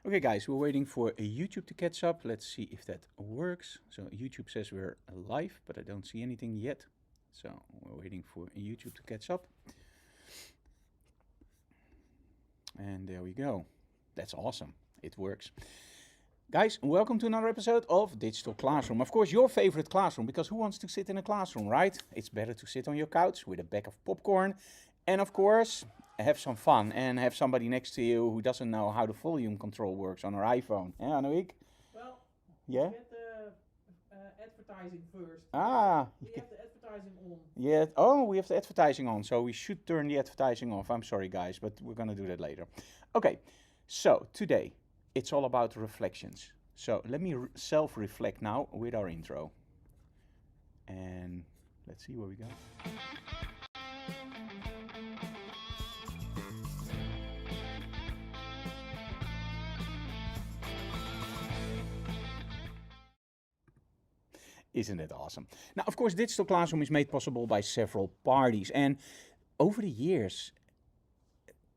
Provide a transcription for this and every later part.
Okay guys, we're waiting for YouTube to catch up. Let's see if that works. So YouTube says we're live, but I don't see anything yet. So we're waiting for YouTube to catch up. And there we go. That's awesome. It works. Guys, welcome to another episode of Digital Classroom. Of course, your favorite classroom, because who wants to sit in a classroom, right? It's better to sit on your couch with a bag of popcorn and, of course, have some fun and have somebody next to you who doesn't know how the volume control works on her iPhone. Yeah, Annewiek? Well, Yeah? get the advertising first. Ah, We have the advertising on. yeah. Oh, we have the advertising on, so we should turn the advertising off. I'm sorry, guys, but we're gonna do that later. Okay, so today it's all about reflections. So let me self-reflect now with our intro. And let's see where we go. Isn't it awesome? Now, of course, Digital Classroom is made possible by several parties, and over the years,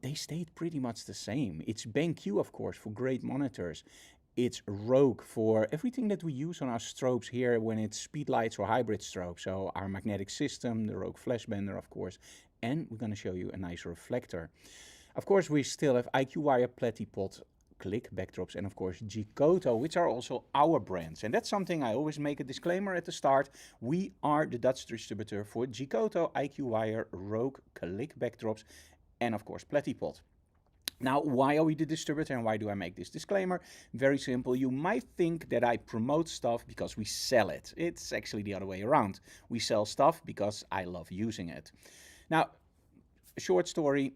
they stayed pretty much the same. It's BenQ, of course, for great monitors. It's Rogue for everything that we use on our strobes here when it's speedlights or hybrid strobes. So our magnetic system, the Rogue flash bender, of course, and we're going to show you a nice reflector. Of course, we still have IQ Wire, Platypod, Click backdrops, and of course Gicoto, which are also our brands. And that's something I always make a disclaimer at the start. We are the Dutch distributor for Gicoto, IQ Wire, Rogue, Click backdrops, and of course Platypod. Now, why are we the distributor and why do I make this disclaimer? Very simple. You might think that I promote stuff because we sell it. It's actually the other way around. We sell stuff because I love using it. Now, a short story.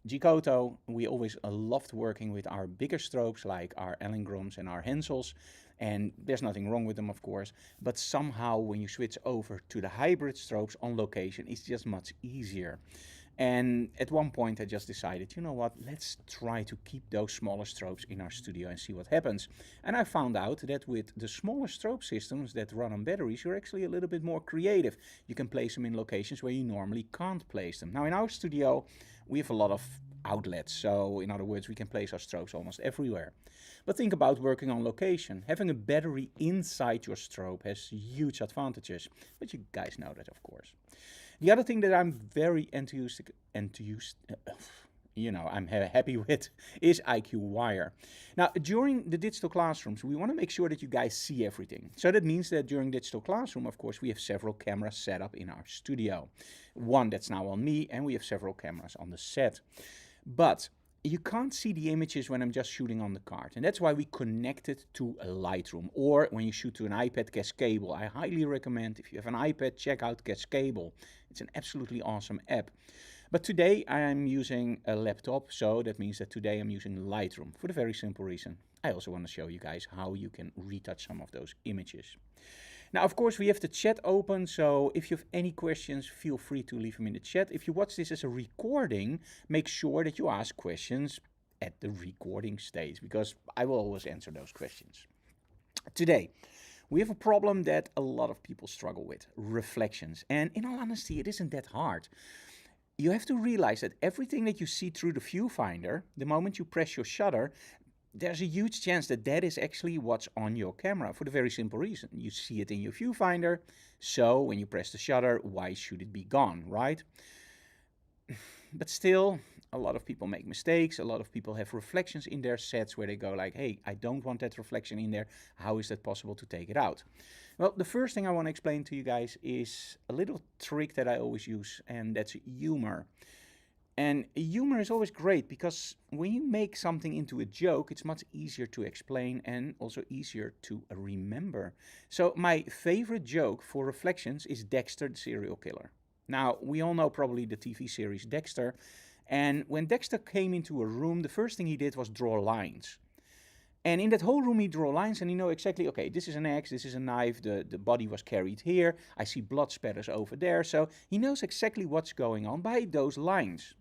Gicoto, we always loved working with our bigger strobes like our Allengroms and our Hensels, and there's nothing wrong with them, of course, but somehow when you switch over to the hybrid strobes on location, it's just much easier. And at one point I just decided, you know what, let's try to keep those smaller strobes in our studio and see what happens. And I found out that with the smaller strobe systems that run on batteries, you're actually a little bit more creative. You can place them in locations where you normally can't place them. Now in our studio, we have a lot of outlets, so in other words, we can place our strobes almost everywhere. But think about working on location. Having a battery inside your strobe has huge advantages, but you guys know that, of course. The other thing that I'm very I'm happy with is IQ Wire. Now, during the digital classrooms, we want to make sure that you guys see everything. So that means that during digital classroom, of course, we have several cameras set up in our studio. One that's now on me, and we have several cameras on the set. But you can't see the images when I'm just shooting on the card. And that's why we connect it to a Lightroom. Or when you shoot to an iPad, Cascable. I highly recommend, if you have an iPad, check out Cascable. It's an absolutely awesome app. But today I am using a laptop, so that means that today I'm using Lightroom for the very simple reason. I also want to show you guys how you can retouch some of those images. Now, of course, we have the chat open, so if you have any questions, feel free to leave them in the chat. If you watch this as a recording, make sure that you ask questions at the recording stage, because I will always answer those questions. Today, we have a problem that a lot of people struggle with, reflections. And in all honesty, it isn't that hard. You have to realize that everything that you see through the viewfinder, the moment you press your shutter, there's a huge chance that that is actually what's on your camera for the very simple reason. You see it in your viewfinder, so when you press the shutter, why should it be gone, right? But still, a lot of people make mistakes. A lot of people have reflections in their sets where they go like, hey, I don't want that reflection in there. How is that possible to take it out? Well, the first thing I want to explain to you guys is a little trick that I always use, and that's humor. And humor is always great because when you make something into a joke, it's much easier to explain and also easier to remember. So my favorite joke for reflections is Dexter the serial killer. Now, we all know probably the TV series Dexter. And when Dexter came into a room, the first thing he did was draw lines. And in that whole room, he draw lines and he know exactly, okay, this is an axe, this is a knife, the body was carried here, I see blood spatters over there. So he knows exactly what's going on by those lines.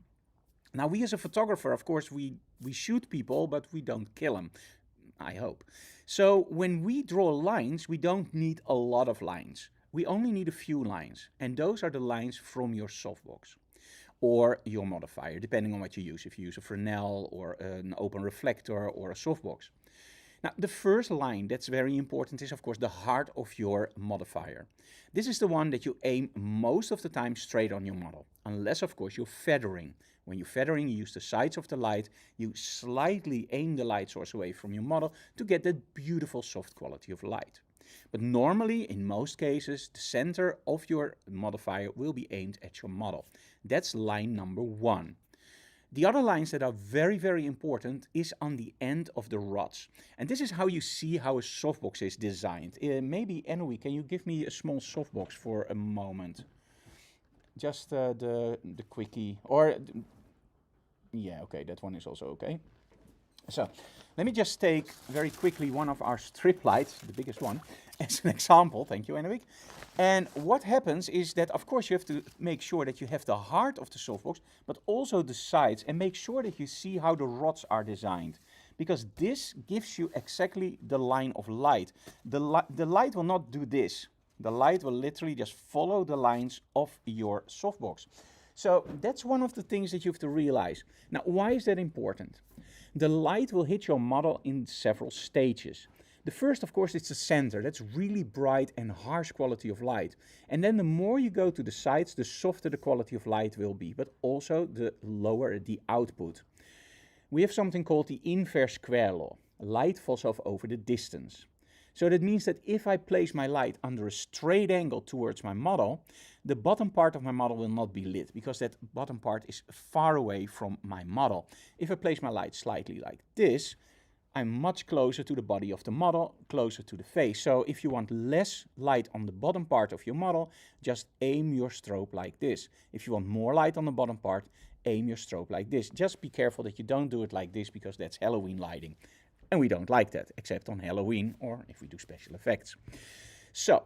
Now, we as a photographer, of course, we shoot people, but we don't kill them, I hope. So when we draw lines, we don't need a lot of lines. We only need a few lines, and those are the lines from your softbox. or your modifier, depending on what you use. If you use a Fresnel or an open reflector or a softbox. Now, the first line that's very important is, of course, the heart of your modifier. This is the one that you aim most of the time straight on your model, unless, of course, you're feathering. When you're feathering, you use the sides of the light, you slightly aim the light source away from your model to get that beautiful soft quality of light. But normally, in most cases, the center of your modifier will be aimed at your model. That's line number 1. The other lines that are very, very important is on the end of the rods. And this is how you see how a softbox is designed. Maybe, Annewiek, can you give me a small softbox for a moment? Just the quickie, or, yeah, okay, that one is also okay. So, let me just take very quickly one of our strip lights, the biggest one, as an example. Thank you, Annewiek. And what happens is that, of course, you have to make sure that you have the heart of the softbox, but also the sides, and make sure that you see how the rods are designed. Because this gives you exactly the line of light. The light will not do this. The light will literally just follow the lines of your softbox. So that's one of the things that you have to realize. Now, why is that important? The light will hit your model in several stages. The first, of course, is the center. That's really bright and harsh quality of light. And then the more you go to the sides, the softer the quality of light will be, but also the lower the output. We have something called the inverse square law. Light falls off over the distance. So that means that if I place my light under a straight angle towards my model, the bottom part of my model will not be lit because that bottom part is far away from my model. If I place my light slightly like this, I'm much closer to the body of the model, closer to the face. So if you want less light on the bottom part of your model, just aim your strobe like this. If you want more light on the bottom part, aim your strobe like this. Just be careful that you don't do it like this because that's Halloween lighting. And we don't like that, except on Halloween or if we do special effects. So,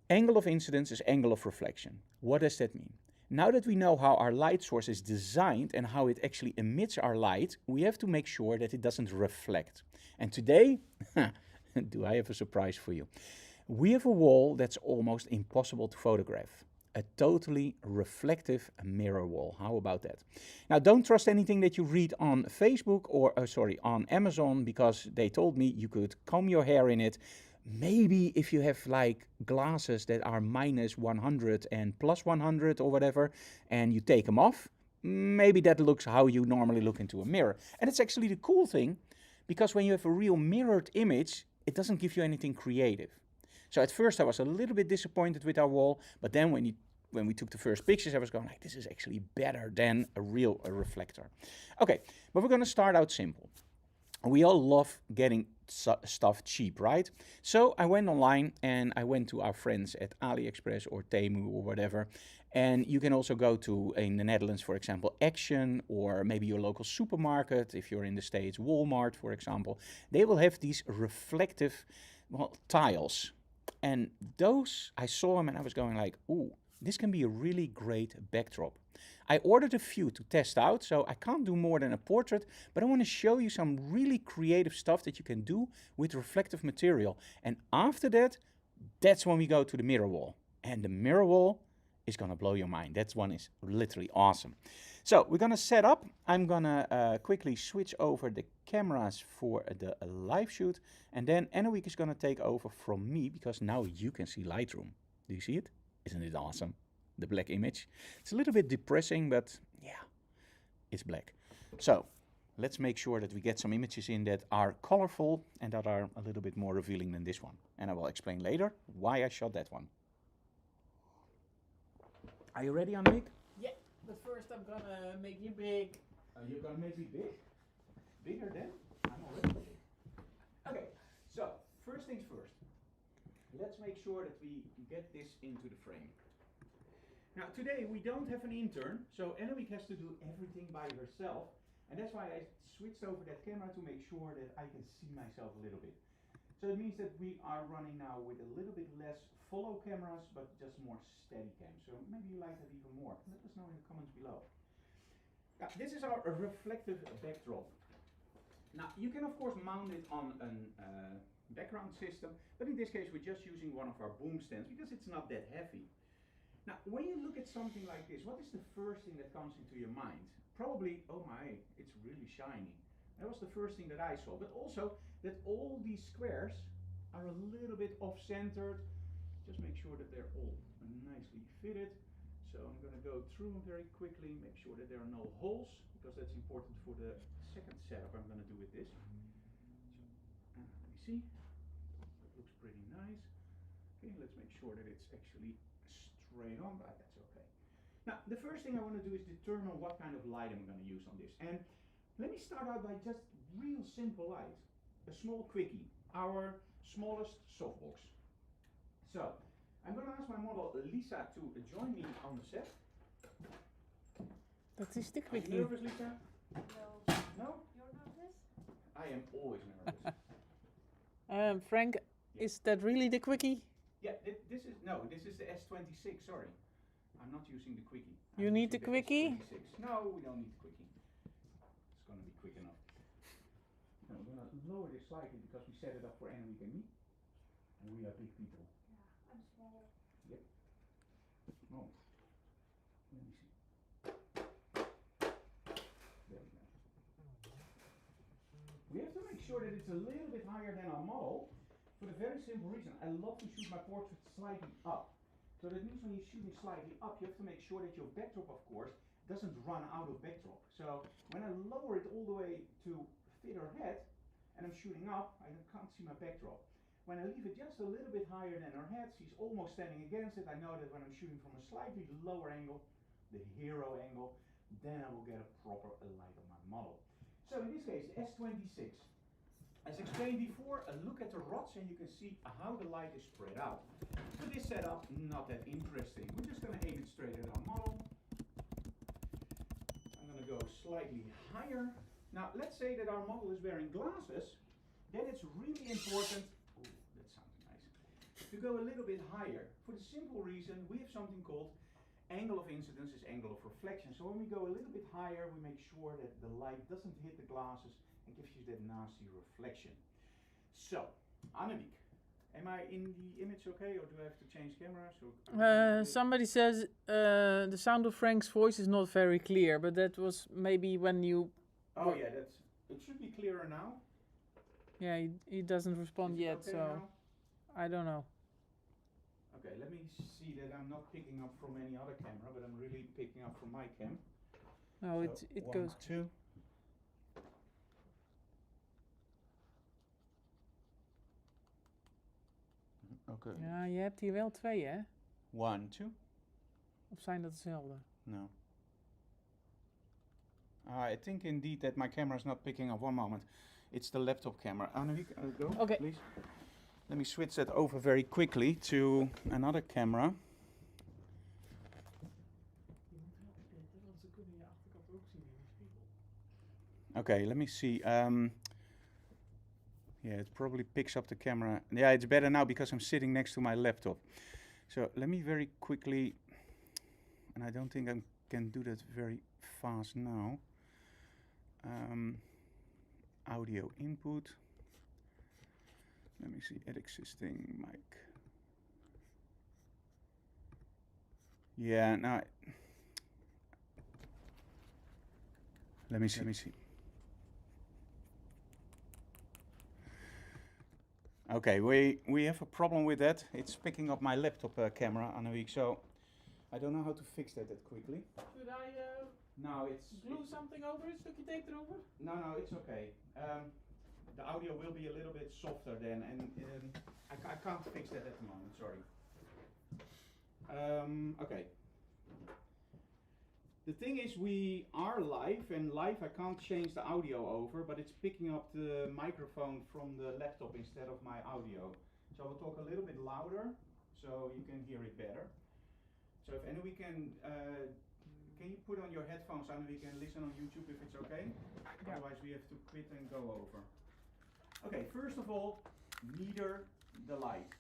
angle of incidence is angle of reflection. What does that mean? Now that we know how our light source is designed and how it actually emits our light, we have to make sure that it doesn't reflect. And today, do I have a surprise for you? We have a wall that's almost impossible to photograph. A totally reflective mirror wall. How about that? Now, don't trust anything that you read on Facebook or, on Amazon, because they told me you could comb your hair in it. Maybe if you have like glasses that are minus 100 and plus 100 or whatever, and you take them off, maybe that looks how you normally look into a mirror. And it's actually the cool thing, because when you have a real mirrored image, it doesn't give you anything creative. So at first I was a little bit disappointed with our wall, but then when we took the first pictures, I was going like, this is actually better than a real reflector. Okay, but we're going to start out simple. We all love getting stuff cheap, right? So I went online and I went to our friends at AliExpress or Temu or whatever. And you can also go to, in the Netherlands, for example, Action, or maybe your local supermarket. If you're in the States, Walmart, for example. They will have these reflective, tiles. And those, I saw them and I was going like, ooh, this can be a really great backdrop. I ordered a few to test out, so I can't do more than a portrait, but I want to show you some really creative stuff that you can do with reflective material. And after that, that's when we go to the mirror wall. And the mirror wall is going to blow your mind. That one is literally awesome. So we're going to set up. I'm going to quickly switch over the cameras for the live shoot. And then Annewiek is going to take over from me, because now you can see Lightroom. Do you see it? Isn't it awesome? The black image. It's a little bit depressing, but yeah, it's black. So let's make sure that we get some images in that are colorful and that are a little bit more revealing than this one. And I will explain later why I shot that one. Are you ready, Annewiek? Yeah, but first I'm gonna make you big. You're gonna make me big? Bigger than? I'm already big. Okay, so first things first. Let's make sure that we get this into the frame. Now today we don't have an intern, so Annewiek has to do everything by herself, and that's why I switched over that camera to make sure that I can see myself a little bit. So it means that we are running now with a little bit less follow cameras, but just more steady cam. So maybe you like that even more. Let us know in the comments below. Now, this is our reflective backdrop. Now you can of course mount it on a background system, but in this case we're just using one of our boom stands because it's not that heavy. Now, when you look at something like this, what is the first thing that comes into your mind? Probably, oh my, it's really shiny. That was the first thing that I saw, but also that all these squares are a little bit off-centered. Just make sure that they're all nicely fitted. So I'm going to go through them very quickly, make sure that there are no holes, because that's important for the second setup I'm going to do with this. So, let me see. That looks pretty nice. Okay, let's make sure that it's actually straight on, but that's okay. Now, the first thing I want to do is determine what kind of light I'm going to use on this. And let me start out by just real simple light. A small quickie, our smallest softbox. So, I'm going to ask my model Lisa to join me on the set. Dat is de Are you quickie. nervous, Lisa? No. No? You're nervous? I am always nervous. Frank, is that really the quickie? Yeah, this is the S26, sorry. I'm not using the quickie. You I'm need the using quickie? S26. No, we don't need the quickie. It's going to be quick enough. Now, I'm going to lower this slightly because we set it up for Annewiek and me. And we are big people. Yeah, I'm small. Yep. Oh. Let me see. There we go. We have to make sure that it's a little bit higher than our model for the very simple reason. I love to shoot my portrait slightly up. So that means when you're shooting slightly up, you have to make sure that your backdrop, of course, doesn't run out of backdrop. So when I lower it all the way to fit her head, and I'm shooting up, I can't see my backdrop. When I leave it just a little bit higher than her head, she's almost standing against it. I know that when I'm shooting from a slightly lower angle, the hero angle, then I will get a proper light on my model. So in this case, S26. As explained before, a look at the rods and you can see how the light is spread out. For this setup, not that interesting. We're just going to aim it straight at our model. I'm going to go slightly higher. Now, let's say that our model is wearing glasses. Then it's really important, oh, that sounds nice, to go a little bit higher. For the simple reason, we have something called angle of incidence is angle of reflection. So when we go a little bit higher, we make sure that the light doesn't hit the glasses and gives you that nasty reflection. So, Annewiek, am I in the image okay, or do I have to change cameras? Somebody says the sound of Frank's voice is not very clear, but that was maybe when you... Oh yeah, it should be clearer now. Yeah, he doesn't respond Is it yet, okay so now? I don't know. Okay, let me see that I'm not picking up from any other camera, but I'm really picking up from my cam. No, So it one, goes... two. Okay. Ja, je hebt hier wel twee, hè? 1, 2. Of zijn dat dezelfde? No. I think indeed that my camera is not picking up. One moment. It's the laptop camera. Annewiek, go, Okay. please. Let me switch that over very quickly to another camera. Okay, let me see. Yeah, it probably picks up the camera. Yeah, it's better now because I'm sitting next to my laptop. So let me very quickly, and I don't think I can do that very fast now. Audio input. Let me see, add existing mic. Yeah, now, let me see. Okay, we have a problem with that. It's picking up my laptop camera, Annewiek, so I don't know how to fix that quickly. Should I No, it's glue something over it? Stukje tape erover? No, it's okay. The audio will be a little bit softer then, and I can't fix that at the moment. Sorry. Okay. The thing is, we are live, and live I can't change the audio over, but it's picking up the microphone from the laptop instead of my audio. So I will talk a little bit louder, so you can hear it better. So if Annewiek can you put on your headphones, Annewiek, and listen on YouTube if it's okay? Yeah. Otherwise we have to quit and go over. Okay, first of all, meter the light.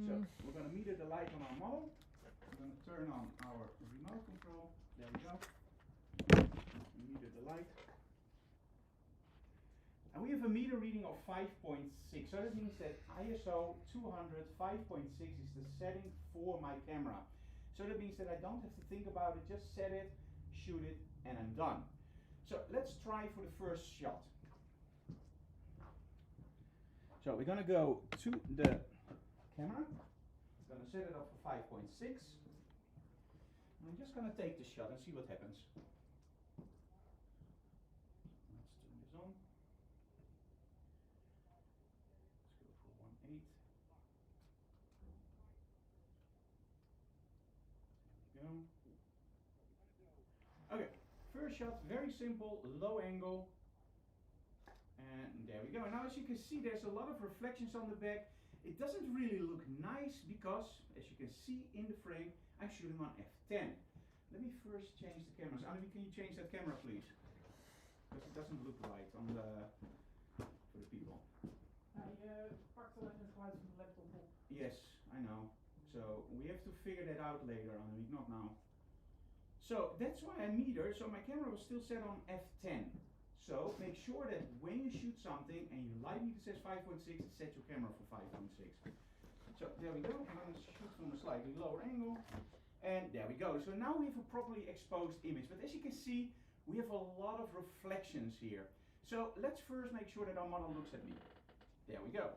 So we're going to meter the light on our model. We're going to turn on our remote control. There we go. Meter the light. And we have a meter reading of 5.6. So that means that ISO 200 5.6 is the setting for my camera. So that means that I don't have to think about it, just set it, shoot it, and I'm done. So let's try for the first shot. So we're gonna go to the camera. I'm gonna set it up for 5.6. I'm just gonna take the shot and see what happens. Let's turn this on. Let's go for 1.8. There we go. Okay, first shot, very simple, low angle. And there we go. And now as you can see, there's a lot of reflections on the back. It doesn't really look nice because, as you can see in the frame, I'm shooting on f10. Let me first change the cameras. Annewiek, can you change that camera, please? Because it doesn't look right on for the people. Hij pakt alleen het geluid van de laptop op. Yes, I know. So we have to figure that out later, Annewiek, not now. So that's why I metered. So my camera was still set on f10. So make sure that when you shoot something and your light meter says 5.6, set your camera for 5.6. So there we go. I'm going to shoot from a slightly lower angle. And there we go. So now we have a properly exposed image. But as you can see, we have a lot of reflections here. So let's first make sure that our model looks at me. There we go.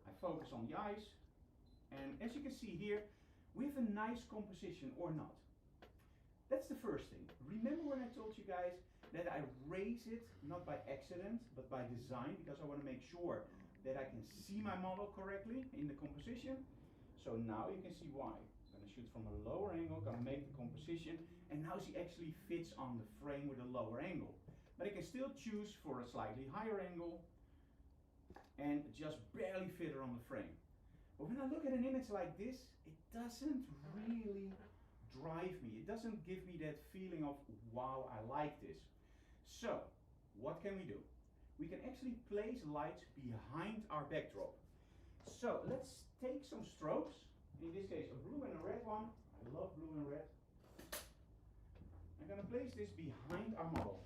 I focus on the eyes. And as you can see here, we have a nice composition or not. That's the first thing. Remember when I told you guys that I raise it not by accident but by design, because I want to make sure that I can see my model correctly in the composition. So now you can see why. I'm going to shoot from a lower angle, going to make the composition, and now she actually fits on the frame with a lower angle. But I can still choose for a slightly higher angle and just barely fit her on the frame. But when I look at an image like this, it doesn't really drive me. It doesn't give me that feeling of, wow, I like this. So, what can we do? We can actually place lights behind our backdrop. So, let's take some strokes. In this case, a blue and a red one. I love blue and red. I'm going to place this behind our model.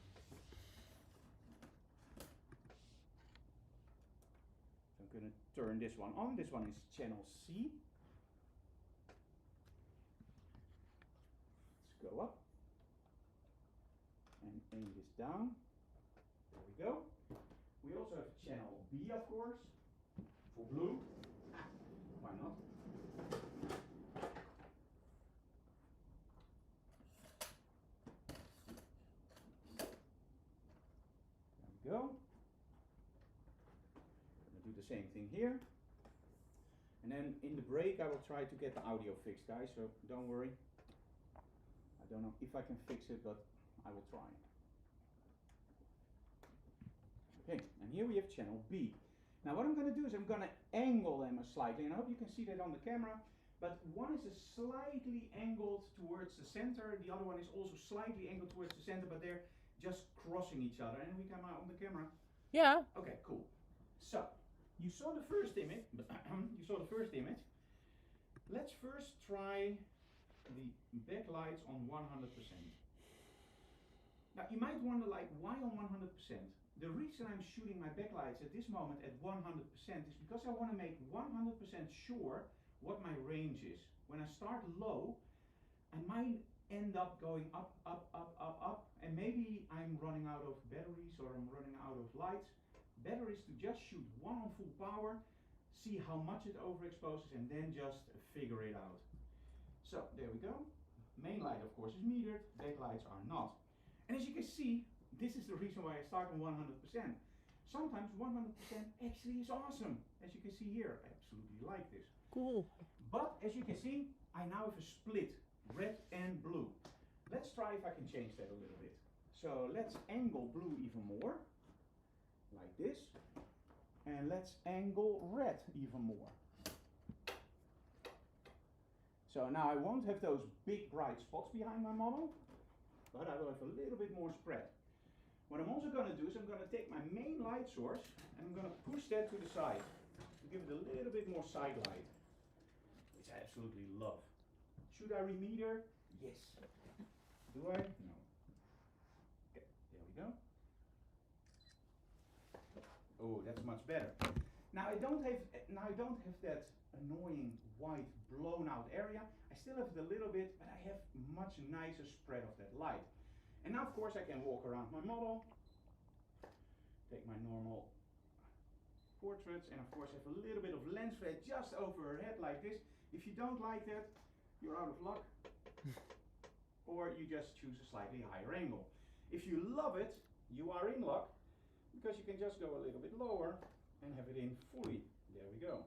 So I'm going to turn this one on. This one is channel C. Go up and aim this down. There we go. We also have channel B, of course, for blue. Why not? There we go. Gonna do the same thing here. And then in the break I will try to get the audio fixed, guys, so don't worry. I don't know if I can fix it, but I will try. Okay, and here we have channel B. Now what I'm going to do is I'm going to angle them slightly, and I hope you can see that on the camera, but one is slightly angled towards the center, the other one is also slightly angled towards the center, but they're just crossing each other. And we come out on the camera. Yeah. Okay, cool. So, you saw the first image. Let's first try the backlights on 100%. Now you might wonder, like, why on 100%? The reason I'm shooting my backlights at this moment at 100% is because I want to make 100% sure what my range is. When I start low, I might end up going up, up, up, up, up, and maybe I'm running out of batteries or I'm running out of lights. Better is to just shoot one on full power, see how much it overexposes, and then just figure it out. So there we go. Main light, of course, is metered, backlights are not. And as you can see, this is the reason why I start on 100%. Sometimes 100% actually is awesome. As you can see here, I absolutely like this. Cool. But as you can see, I now have a split, red and blue. Let's try if I can change that a little bit. So let's angle blue even more, like this. And let's angle red even more. So now I won't have those big bright spots behind my model, but I will have a little bit more spread. What I'm also going to do is I'm going to take my main light source and I'm going to push that to the side to give it a little bit more side light, which I absolutely love. Should I remeter? Yes. Do I? No. Okay, there we go. Oh, that's much better. Now I don't have that annoying white blown out area. I still have it a little bit, but I have much nicer spread of that light. And now of course I can walk around my model, take my normal portraits, and of course have a little bit of lens flare just over her head like this. If you don't like that, you're out of luck. Or you just choose a slightly higher angle. If you love it, you are in luck, because you can just go a little bit lower and have it in fully. There we go.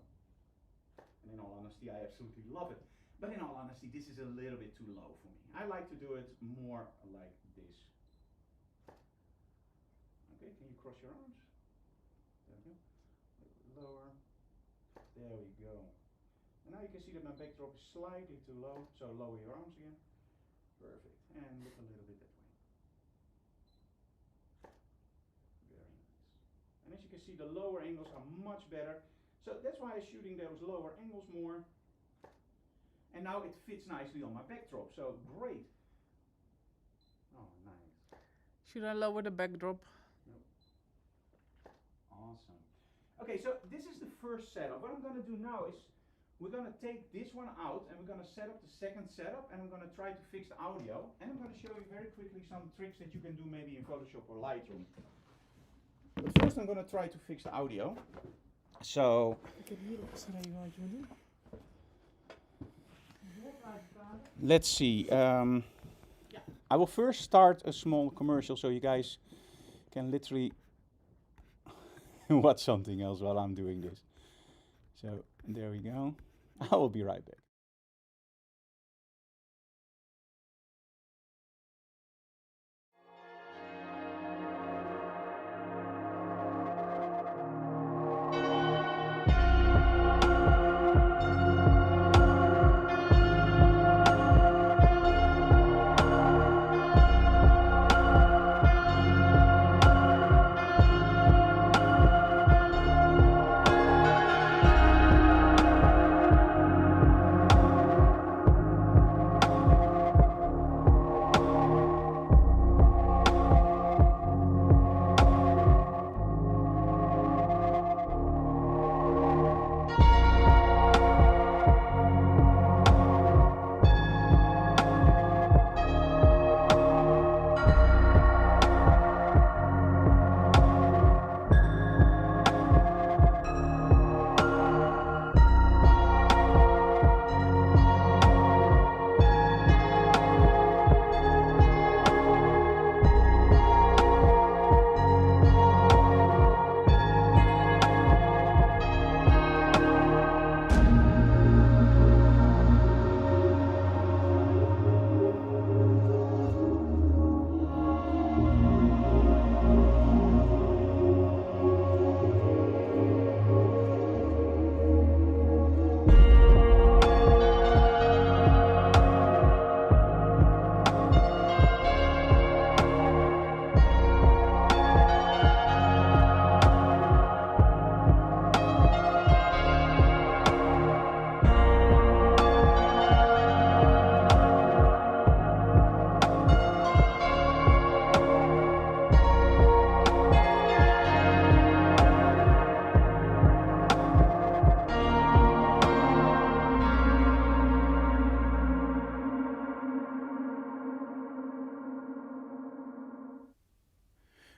And in all honesty, I absolutely love it. But in all honesty, this is a little bit too low for me. I like to do it more like this. Okay, can you cross your arms? There we go. A little bit lower. There we go. And now you can see that my backdrop is slightly too low, so lower your arms again. Perfect. And look a little bit that way. Very nice. And as you can see, the lower angles are much better. So that's why I'm shooting those lower angles more. And now it fits nicely on my backdrop, so great. Oh, nice. Should I lower the backdrop? Nope. Awesome. Okay, so this is the first setup. What I'm going to do now is we're going to take this one out and we're going to set up the second setup, and I'm going to try to fix the audio, and I'm going to show you very quickly some tricks that you can do maybe in Photoshop or Lightroom. But first I'm going to try to fix the audio. So Ik heb hier opgeschreven wat je moet doen. let's see. I will first start a small commercial so you guys can literally watch something else while I'm doing this. So there we go. I will be right back.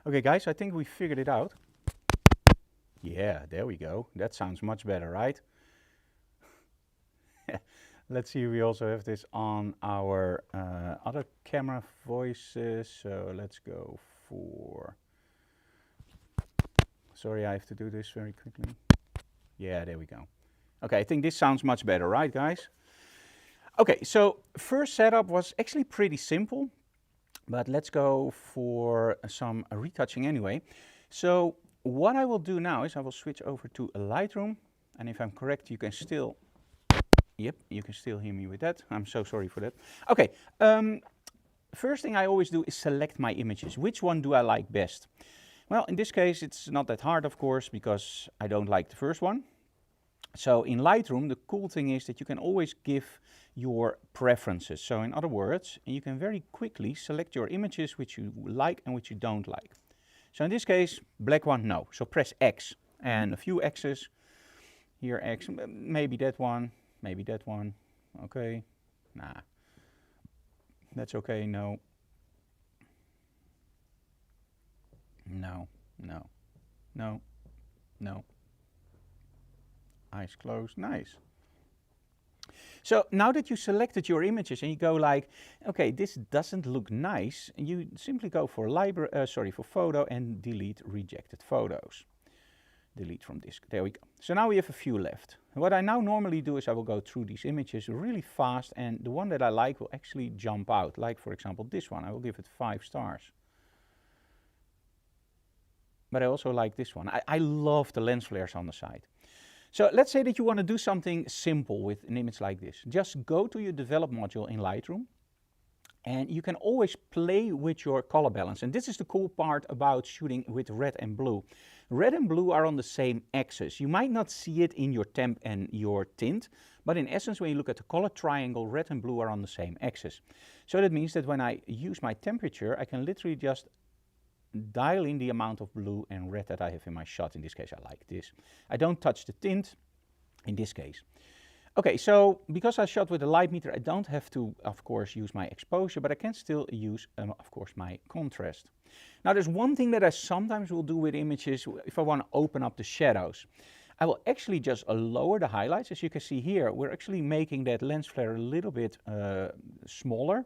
Okay guys, I think we figured it out. Yeah, there we go. That sounds much better, right? Let's see, we also have this on our other camera voices. So let's go for... Sorry, I have to do this very quickly. Yeah, there we go. Okay, I think this sounds much better, right guys? Okay, so first setup was actually pretty simple, but let's go for some retouching anyway. So what I will do now is I will switch over to a Lightroom, and if I'm correct, you can still... Yep, you can still hear me with that. I'm so sorry for that. Okay, first thing I always do is select my images. Which one do I like best? Well, in this case, it's not that hard, of course, because I don't like the first one. So in Lightroom, the cool thing is that you can always give your preferences. So in other words, you can very quickly select your images which you like and which you don't like. So in this case, black one, no. So press X and a few X's Here X, maybe that one, maybe that one. Okay, nah, that's okay. No, no, no, no, no. Eyes closed, nice. So now that you selected your images and you go like, okay, this doesn't look nice, you simply go for for photo and delete rejected photos. Delete from disk. There we go. So now we have a few left. What I now normally do is I will go through these images really fast, and the one that I like will actually jump out. Like for example this one, I will give it 5 stars. But I also like this one. I love the lens flares on the side. So let's say that you want to do something simple with an image like this. Just go to your develop module in Lightroom, and you can always play with your color balance. And this is the cool part about shooting with red and blue. Red and blue are on the same axis. You might not see it in your temp and your tint, but in essence, when you look at the color triangle, red and blue are on the same axis. So that means that when I use my temperature, I can literally just dial in the amount of blue and red that I have in my shot. In this case, I like this. I don't touch the tint in this case. Okay, so because I shot with a light meter, I don't have to, of course, use my exposure, but I can still use, of course, my contrast. Now, there's one thing that I sometimes will do with images if I want to open up the shadows. I will actually just lower the highlights. As you can see here, we're actually making that lens flare a little bit smaller,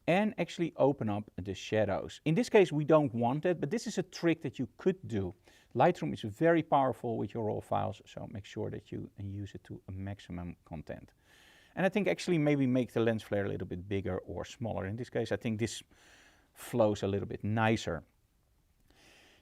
and actually open up the shadows. In this case, we don't want that, but this is a trick that you could do. Lightroom is very powerful with your raw files, so make sure that you use it to a maximum content. And I think actually maybe make the lens flare a little bit bigger or smaller. In this case, I think this flows a little bit nicer.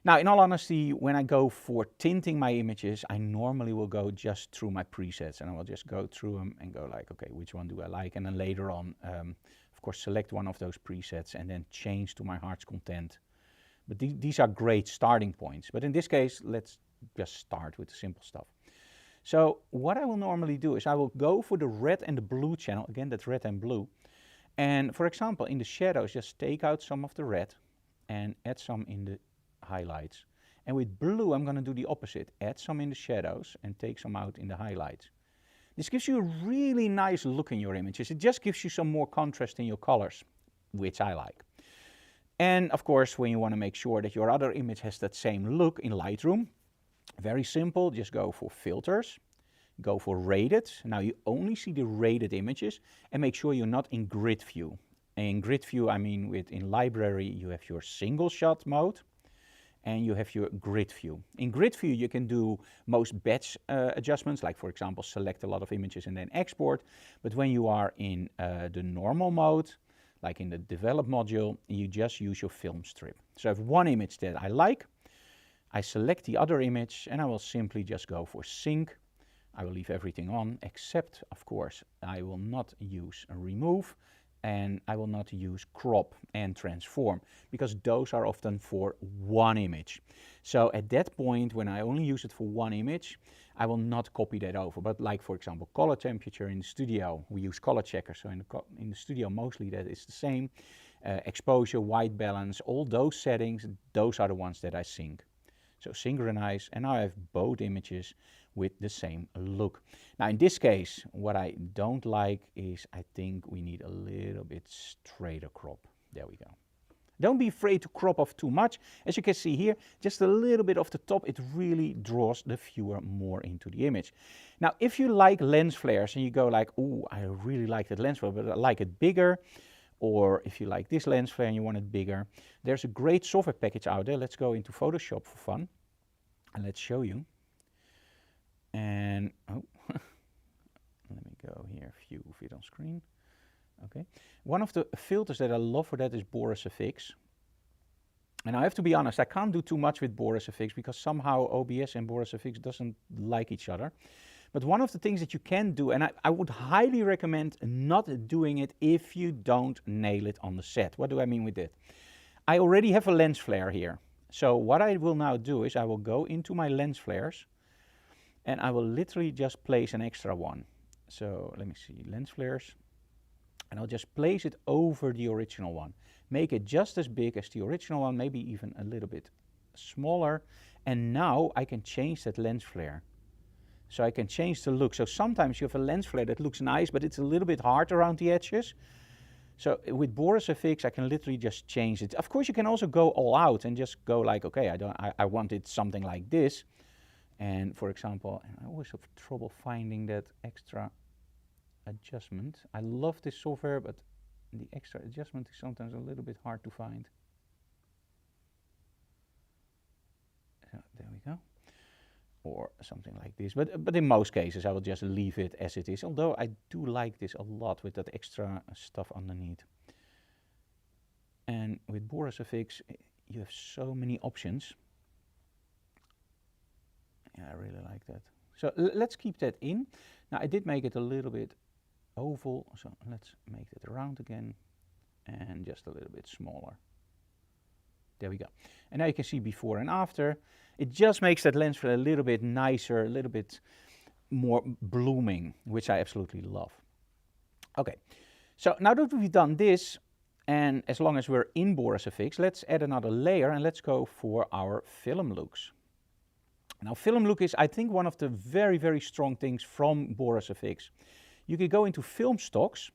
Now, in all honesty, when I go for tinting my images, I normally will go just through my presets, and I will just go through them and go like, okay, which one do I like? And then later on, of course, select one of those presets and then change to my heart's content. But these are great starting points. But in this case, let's just start with the simple stuff. So what I will normally do is I will go for the red and the blue channel. Again, that's red and blue. And for example, in the shadows, just take out some of the red and add some in the highlights. And with blue, I'm going to do the opposite. Add some in the shadows and take some out in the highlights. This gives you a really nice look in your images. It just gives you some more contrast in your colors, which I like. And of course, when you want to make sure that your other image has that same look in Lightroom, very simple, just go for filters, go for rated. Now you only see the rated images, and make sure you're not in grid view. In grid view, I mean in library, you have your single shot mode, and you have your grid view. In grid view, you can do most batch adjustments, like for example, select a lot of images and then export. But when you are in the normal mode, like in the develop module, you just use your film strip. So I have one image that I like. I select the other image and I will simply just go for sync. I will leave everything on, except, of course, I will not use a remove, and I will not use crop and transform, because those are often for one image. So at that point, when I only use it for one image, I will not copy that over. But like, for example, color temperature in the studio, we use color checker. So in the studio, mostly that is the same. Exposure, white balance, all those settings, those are the ones that I sync. So synchronize, and now I have both images with the same look. Now in this case, what I don't like is I think we need a little bit straighter crop. There we go. Don't be afraid to crop off too much. As you can see here, just a little bit off the top, it really draws the viewer more into the image. Now, if you like lens flares and you go like, oh, I really like that lens flare, but I like it bigger, or if you like this lens flare and you want it bigger, there's a great software package out there. Let's go into Photoshop for fun, and let's show you. And, oh, let me go here, view fit on screen. Okay, one of the filters that I love for that is Boris FX. And I have to be honest, I can't do too much with Boris FX because somehow OBS and Boris FX doesn't like each other. But one of the things that you can do, and I would highly recommend not doing it if you don't nail it on the set. What do I mean with that? I already have a lens flare here. So what I will now do is I will go into my lens flares and I will literally just place an extra one. So let me see, lens flares. And I'll just place it over the original one. Make it just as big as the original one, maybe even a little bit smaller. And now I can change that lens flare. So I can change the look. So sometimes you have a lens flare that looks nice, but it's a little bit hard around the edges. So with Boris FX, I can literally just change it. Of course, you can also go all out and just go like, okay, I want it something like this. And for example, and I always have trouble finding that extra adjustment. I love this software, but the extra adjustment is sometimes a little bit hard to find. So there we go. Or something like this. But in most cases, I will just leave it as it is. Although I do like this a lot with that extra stuff underneath. And with Boris FX, you have so many options. Yeah, I really like that. So let's keep that in. Now I did make it a little bit oval, so let's make it round again and just a little bit smaller. There we go. And now you can see before and after. It just makes that lens flare a little bit nicer, a little bit more blooming, which I absolutely love. Okay, so now that we've done this, and as long as we're in Boris FX, let's add another layer and let's go for our film looks. Now film look is, I think, one of the very, very strong things from Boris FX. You can go into film stocks,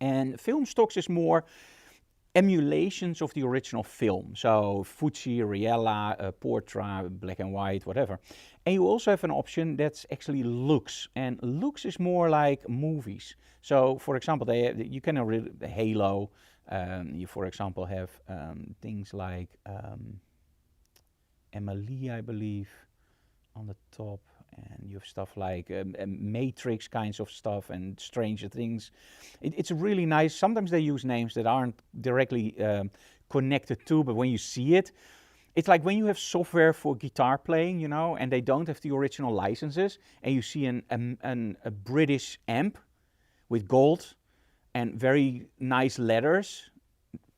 and film stocks is more emulations of the original film. So Fuji, Riella, Portra, black and white, whatever. And you also have an option that's actually looks, and looks is more like movies. So for example, you can Halo. You for example have things like Emily, I believe, on the top, and you have stuff like Matrix kinds of stuff and Stranger Things. It's really nice. Sometimes they use names that aren't directly connected to, but when you see it, it's like when you have software for guitar playing, you know, and they don't have the original licenses, and you see a British amp with gold and very nice letters,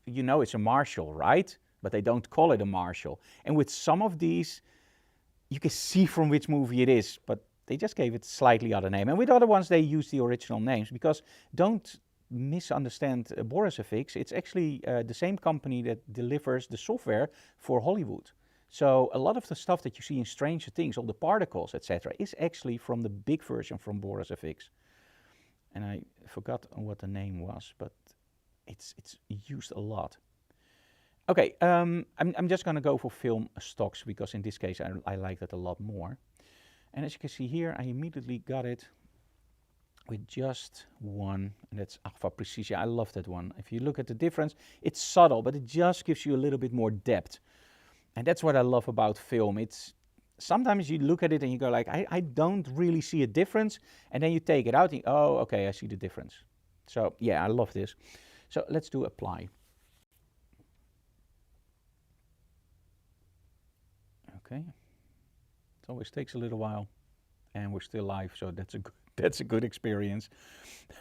you know it's a Marshall, right? But they don't call it a Marshall. And with some of these, you can see from which movie it is, but they just gave it a slightly other name. And with other ones, they use the original names, because don't misunderstand Boris FX. It's actually the same company that delivers the software for Hollywood. So a lot of the stuff that you see in Stranger Things, all the particles, etc., is actually from the big version from Boris FX. And I forgot what the name was, but it's used a lot. Okay, I'm just going to go for film stocks, because in this case I like that a lot more. And as you can see here, I immediately got it with just one, and that's Agfa Precision. I love that one. If you look at the difference, it's subtle, but it just gives you a little bit more depth. And that's what I love about film. It's sometimes you look at it and you go like, I don't really see a difference, and then you take it out and oh, okay, I see the difference. So yeah, I love this. So let's do apply. Okay, it always takes a little while, and we're still live, so that's a good experience.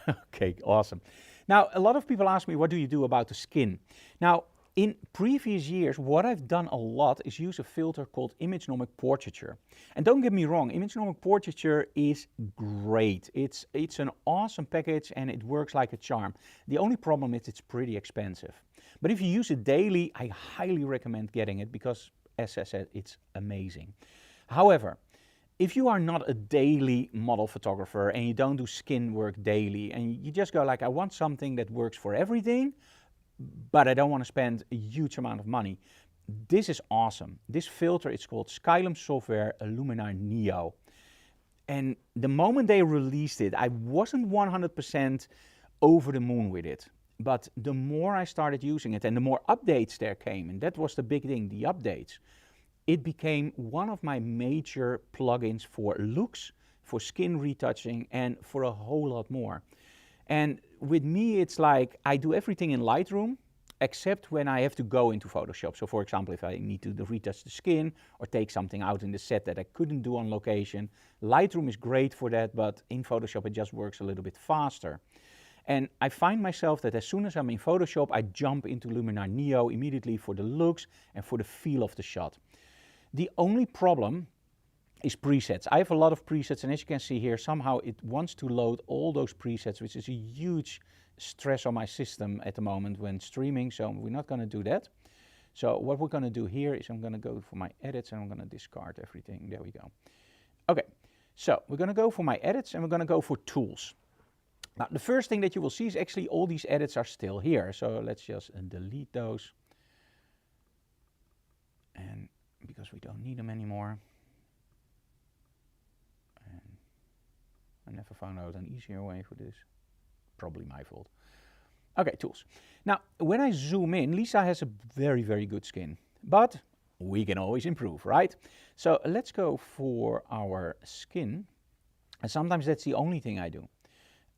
Okay, awesome. Now, a lot of people ask me, what do you do about the skin? Now, in previous years, what I've done a lot is use a filter called Image-Nomic Portraiture. And don't get me wrong, Image-Nomic Portraiture is great. It's an awesome package, and it works like a charm. The only problem is it's pretty expensive. But if you use it daily, I highly recommend getting it, because as I said, it's amazing. However, if you are not a daily model photographer and you don't do skin work daily, and you just go like, I want something that works for everything, but I don't want to spend a huge amount of money, this is awesome. This filter is called Skylum Software Luminar Neo. And the moment they released it, I wasn't 100% over the moon with it. But the more I started using it and the more updates there came, and that was the big thing, the updates, it became one of my major plugins for looks, for skin retouching, and for a whole lot more. And with me, it's like I do everything in Lightroom, except when I have to go into Photoshop. So for example, if I need to retouch the skin or take something out in the set that I couldn't do on location, Lightroom is great for that, but in Photoshop it just works a little bit faster. And I find myself that as soon as I'm in Photoshop, I jump into Luminar Neo immediately for the looks and for the feel of the shot. The only problem is presets. I have a lot of presets, and as you can see here, somehow it wants to load all those presets, which is a huge stress on my system at the moment when streaming, so we're not going to do that. So what we're going to do here is I'm going to go for my edits and I'm going to discard everything. There we go. Okay, So we're going to go for my edits and we're going to go for tools. Now the first thing that you will see is actually all these edits are still here. So let's just delete those. And because we don't need them anymore. And I never found out an easier way for this. Probably my fault. Okay, tools. Now, when I zoom in, Lisa has a very, very good skin. But we can always improve, right? So let's go for our skin. And sometimes that's the only thing I do.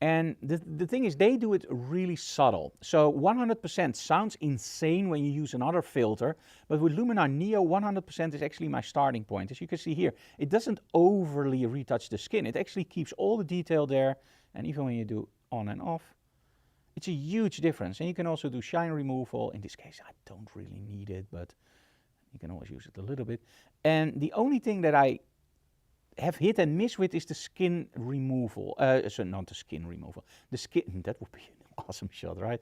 And the thing is, they do it really subtle. So 100% sounds insane when you use another filter, but with Luminar Neo, 100% is actually my starting point. As you can see here, it doesn't overly retouch the skin. It actually keeps all the detail there. And even when you do on and off, it's a huge difference. And you can also do shine removal. In this case, I don't really need it, but you can always use it a little bit. And the only thing that I have hit and miss with is the skin removal. So not the skin removal. The skin, that would be an awesome shot, right?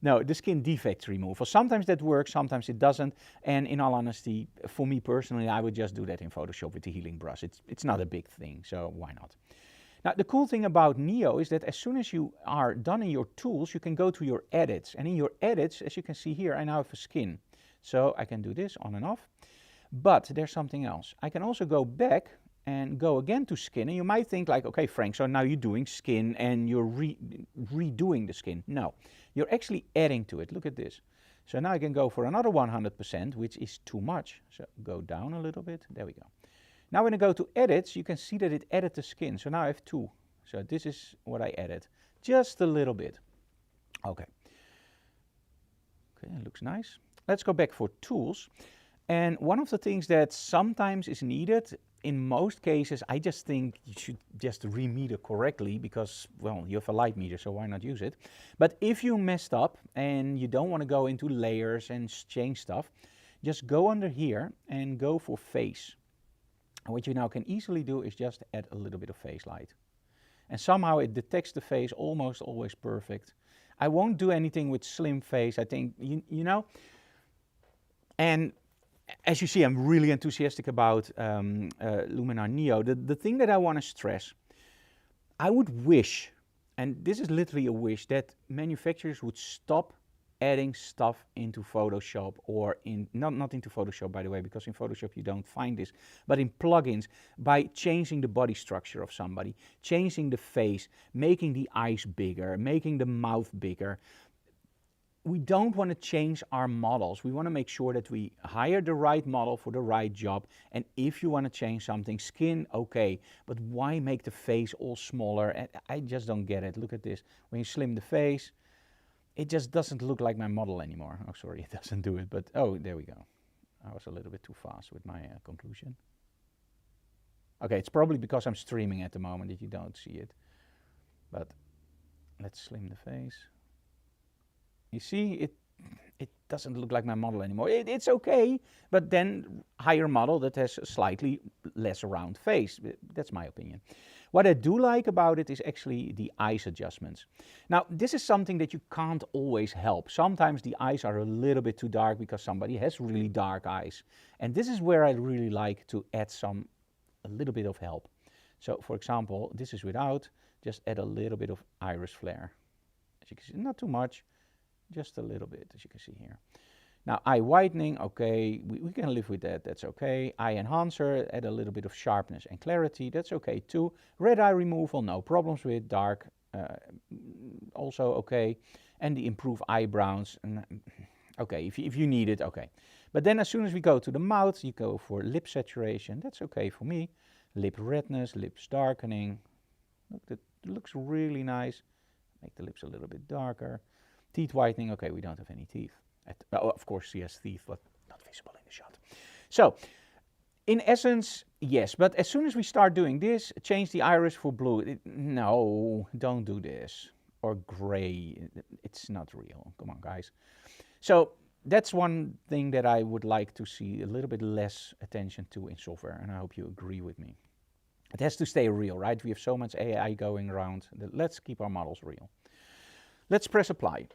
No, the skin defect removal. Sometimes that works, sometimes it doesn't. And in all honesty, for me personally, I would just do that in Photoshop with the healing brush. It's not a big thing, so why not? Now, the cool thing about Neo is that as soon as you are done in your tools, you can go to your edits. And in your edits, as you can see here, I now have a skin. So I can do this on and off. But there's something else. I can also go back and go again to skin. And you might think like, okay, Frank, so now you're doing skin and you're redoing the skin. No, you're actually adding to it. Look at this. So now I can go for another 100%, which is too much. So go down a little bit. There we go. Now when I go to edits, you can see that it added the skin. So now I have 2. So this is what I added. Just a little bit. Okay. Okay, it looks nice. Let's go back for tools. And one of the things that sometimes is needed, in most cases, I just think you should just remeter correctly because, well, you have a light meter, so why not use it? But if you messed up and you don't want to go into layers and change stuff, just go under here and go for face. And what you now can easily do is just add a little bit of face light. And somehow it detects the face almost always perfect. I won't do anything with slim face, I think, you know. And as you see, I'm really enthusiastic about Luminar Neo. The thing that I want to stress, I would wish, and this is literally a wish, that manufacturers would stop adding stuff into Photoshop or in, not into Photoshop by the way, because in Photoshop you don't find this, but in plugins, by changing the body structure of somebody, changing the face, making the eyes bigger, making the mouth bigger. We don't want to change our models. We want to make sure that we hire the right model for the right job. And if you want to change something, skin, okay, but why make the face all smaller? I just don't get it. Look at this. When you slim the face, it just doesn't look like my model anymore. Oh, sorry, it doesn't do it, but oh, there we go. I was a little bit too fast with my conclusion. Okay, it's probably because I'm streaming at the moment that you don't see it. But let's slim the face. You see, it doesn't look like my model anymore. It's okay, but then hire a model that has a slightly less round face. That's my opinion. What I do like about it is actually the eyes adjustments. Now, this is something that you can't always help. Sometimes the eyes are a little bit too dark because somebody has really dark eyes. And this is where I really like to add a little bit of help. So, for example, this is without, just add a little bit of iris flare. As you can see, not too much, just a little bit, as you can see here. Now, eye whitening, okay, we can live with that, that's okay. Eye enhancer, add a little bit of sharpness and clarity, that's okay too. Red eye removal, no problems with. Dark, also okay. And the improve eyebrows, okay, if you need it, okay. But then as soon as we go to the mouth, you go for lip saturation, that's okay for me. Lip redness, lips darkening, look, that looks really nice. Make the lips a little bit darker. Teeth whitening, okay, we don't have any teeth. Oh, of course, she has teeth, but not visible in the shot. So, in essence, yes, but as soon as we start doing this, change the iris for blue. No, don't do this. Or gray, it's not real. Come on, guys. So, that's one thing that I would like to see a little bit less attention to in software, and I hope you agree with me. It has to stay real, right? We have so much AI going around. Let's keep our models real. Let's press apply.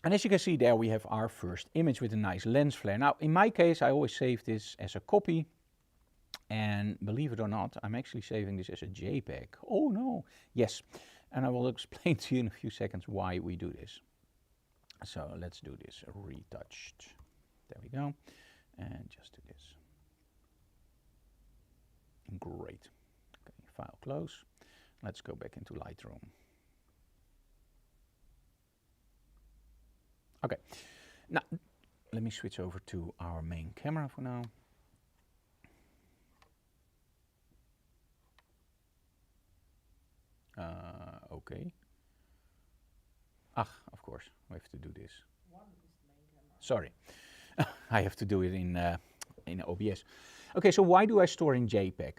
And as you can see there, we have our first image with a nice lens flare. Now, in my case, I always save this as a copy. And believe it or not, I'm actually saving this as a JPEG. Oh no, yes. And I will explain to you in a few seconds why we do this. So let's do this, retouched. There we go. And just do this. Great. Okay, file close. Let's go back into Lightroom. Okay, now let me switch over to our main camera for now. Okay. Of course, we have to do this. Sorry, I have to do it in OBS. Okay, so why do I store in JPEG?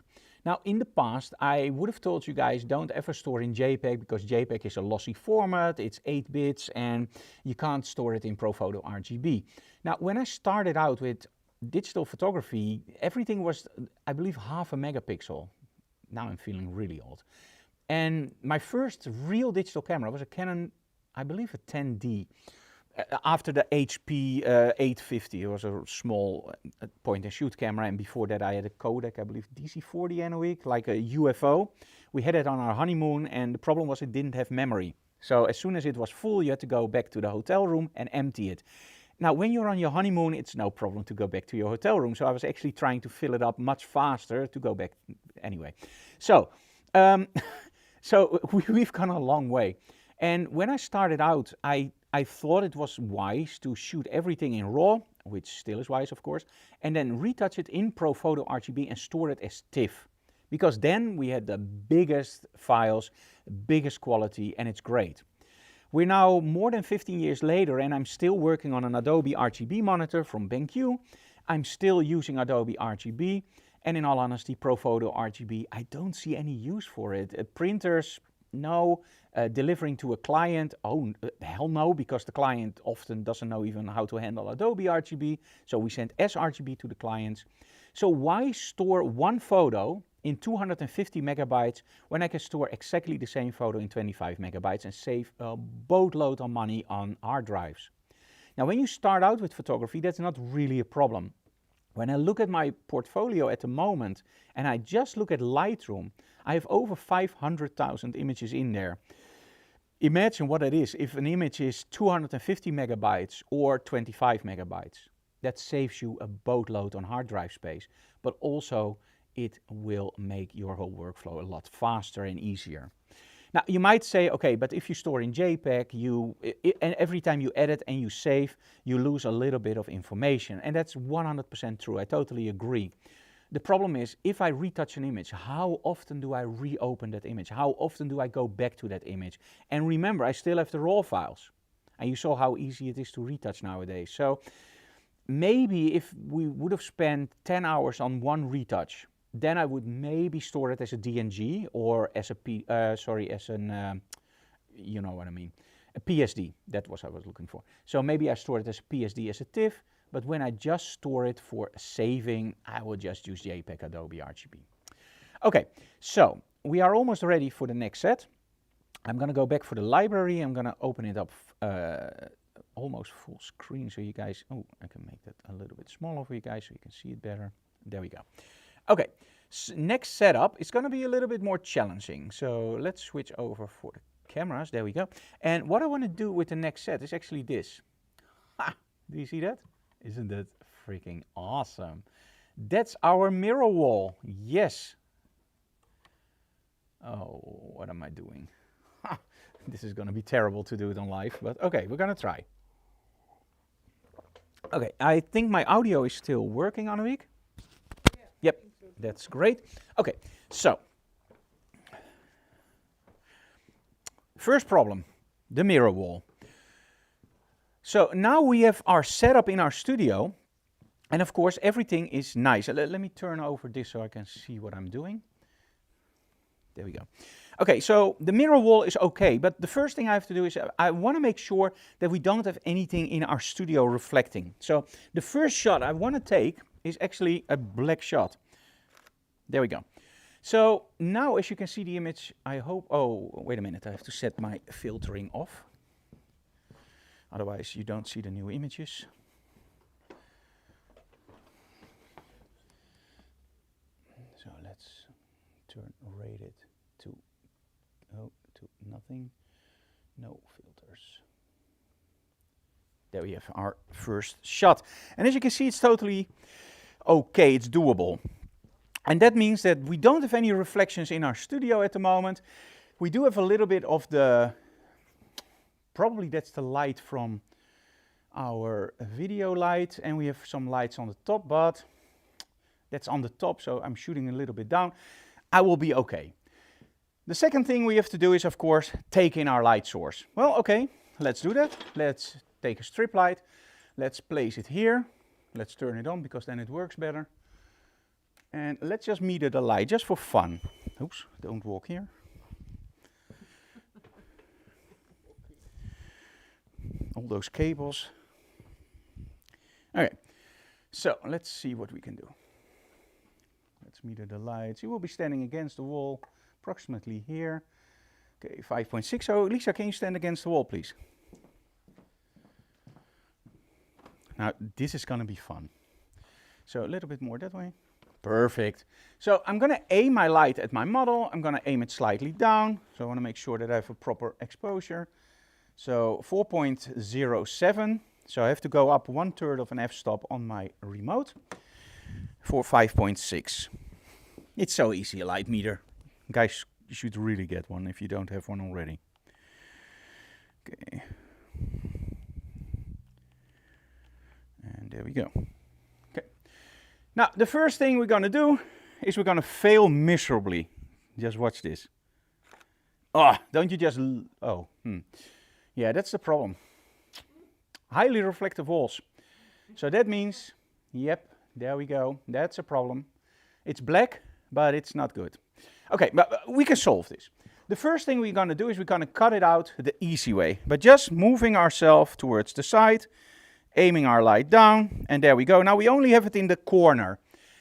Now, in the past, I would have told you guys don't ever store in JPEG because JPEG is a lossy format, it's 8 bits, and you can't store it in ProPhoto RGB. Now, when I started out with digital photography, everything was, I believe, 0.5 megapixel. Now I'm feeling really old. And my first real digital camera was a Canon, I believe a 10D. After the HP 850, it was a small point and shoot camera, and before that I had a Kodak, I believe DC-40 Annewiek, like a UFO. We had it on our honeymoon, and the problem was it didn't have memory. So as soon as it was full, you had to go back to the hotel room and empty it. Now, when you're on your honeymoon, it's no problem to go back to your hotel room. So I was actually trying to fill it up much faster to go back anyway. So, we've gone a long way. And when I started out, I thought it was wise to shoot everything in RAW, which still is wise, of course, and then retouch it in ProPhoto RGB and store it as TIFF. Because then we had the biggest files, biggest quality, and it's great. We're now more than 15 years later, and I'm still working on an Adobe RGB monitor from BenQ. I'm still using Adobe RGB, and in all honesty, ProPhoto RGB, I don't see any use for it. Printers, no. Delivering to a client, oh, hell no, because the client often doesn't know even how to handle Adobe RGB. So we send sRGB to the clients. So why store one photo in 250 megabytes when I can store exactly the same photo in 25 megabytes and save a boatload of money on hard drives? Now, when you start out with photography, that's not really a problem. When I look at my portfolio at the moment and I just look at Lightroom, I have over 500,000 images in there. Imagine what it is if an image is 250 megabytes or 25 megabytes. That saves you a boatload on hard drive space, but also it will make your whole workflow a lot faster and easier. Now, you might say, okay, but if you store in JPEG, and every time you edit and you save, you lose a little bit of information. And that's 100% true. I totally agree. The problem is, if I retouch an image, how often do I reopen that image? How often do I go back to that image? And remember, I still have the RAW files. And you saw how easy it is to retouch nowadays. So maybe if we would have spent 10 hours on one retouch, then I would maybe store it as a DNG or as a you know what I mean, a PSD. That was what I was looking for. So maybe I store it as a PSD, as a TIFF, but when I just store it for saving, I will just use JPEG Adobe RGB. Okay, so we are almost ready for the next set. I'm going to go back for the library. I'm going to open it up almost full screen so you guys, oh, I can make that a little bit smaller for you guys so you can see it better. There we go. Okay, next setup is going to be a little bit more challenging. So let's switch over for the cameras. There we go. And what I want to do with the next set is actually this. Ha! Do you see that? Isn't that freaking awesome? That's our mirror wall. Yes. Oh, what am I doing? This is going to be terrible to do it on live, but okay, we're going to try. Okay, I think my audio is still working, Annewiek. Yep, that's great. Okay, so first problem, the mirror wall. So now we have our setup in our studio, and of course everything is nice. Let me turn over this so I can see what I'm doing. There we go. Okay, so the mirror wall is okay, but the first thing I have to do is I want to make sure that we don't have anything in our studio reflecting. So the first shot I want to take is actually a black shot. There we go. So now as you can see the image, I hope, oh, wait a minute, I have to set my filtering off. Otherwise you don't see the new images. So let's rate it to nothing, no filters. There we have our first shot. And as you can see, it's totally okay, it's doable. And that means that we don't have any reflections in our studio at the moment. We do have a little bit of probably that's the light from our video light, and we have some lights on the top, but that's on the top, so I'm shooting a little bit down. I will be okay. The second thing we have to do is, of course, take in our light source. Well, okay, let's do that. Let's take a strip light. Let's place it here. Let's turn it on because then it works better. And let's just meter the light just for fun. Oops, don't walk here. All those cables. Okay, so let's see what we can do. Let's meter the lights. You will be standing against the wall, approximately here. Okay, 5.6. So Lisa, can you stand against the wall, please? Now, this is going to be fun. So a little bit more that way. Perfect. So I'm going to aim my light at my model. I'm going to aim it slightly down. So I want to make sure that I have a proper exposure. So 4.07. So I have to go up 1/3 of an f-stop on my remote for 5.6. It's so easy, a light meter. Guys, you should really get one if you don't have one already. Okay. And there we go. Okay. Now, the first thing we're going to do is we're going to fail miserably. Just watch this. Oh, don't you just... Yeah, that's the problem. Highly reflective walls. So that means, yep, there we go. That's a problem. It's black, but it's not good. Okay, but we can solve this. The first thing we're going to do is we're going to cut it out the easy way. But just moving ourselves towards the side, aiming our light down, and there we go. Now we only have it in the corner.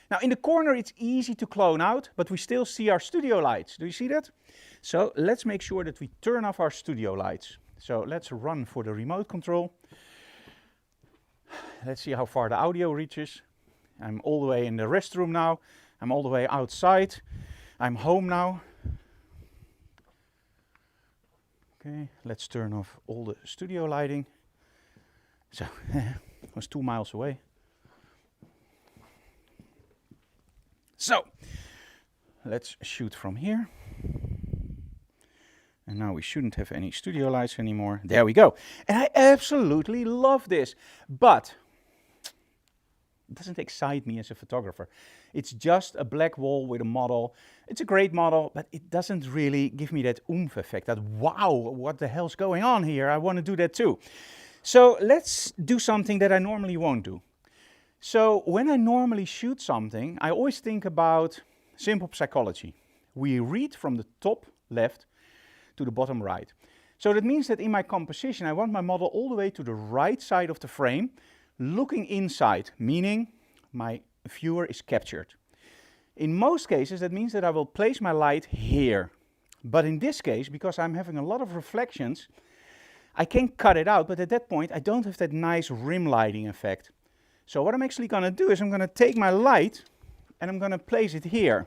Now in the corner it's easy to clone out, but we still see our studio lights. Do you see that? So let's make sure that we turn off our studio lights. So let's run for the remote control. Let's see how far the audio reaches. I'm all the way in the restroom now. I'm all the way outside. I'm home now. Okay, let's turn off all the studio lighting. So, it was 2 miles away. So, let's shoot from here. And now we shouldn't have any studio lights anymore. There we go. And I absolutely love this. But it doesn't excite me as a photographer. It's just a black wall with a model. It's a great model, but it doesn't really give me that oomph effect. That, wow, what the hell's going on here? I want to do that too. So let's do something that I normally won't do. So when I normally shoot something, I always think about simple psychology. We read from the top left to the bottom right. So that means that in my composition, I want my model all the way to the right side of the frame, looking inside, meaning my viewer is captured. In most cases, that means that I will place my light here. But in this case, because I'm having a lot of reflections, I can cut it out, but at that point, I don't have that nice rim lighting effect. So what I'm actually going to do is I'm going to take my light and I'm going to place it here.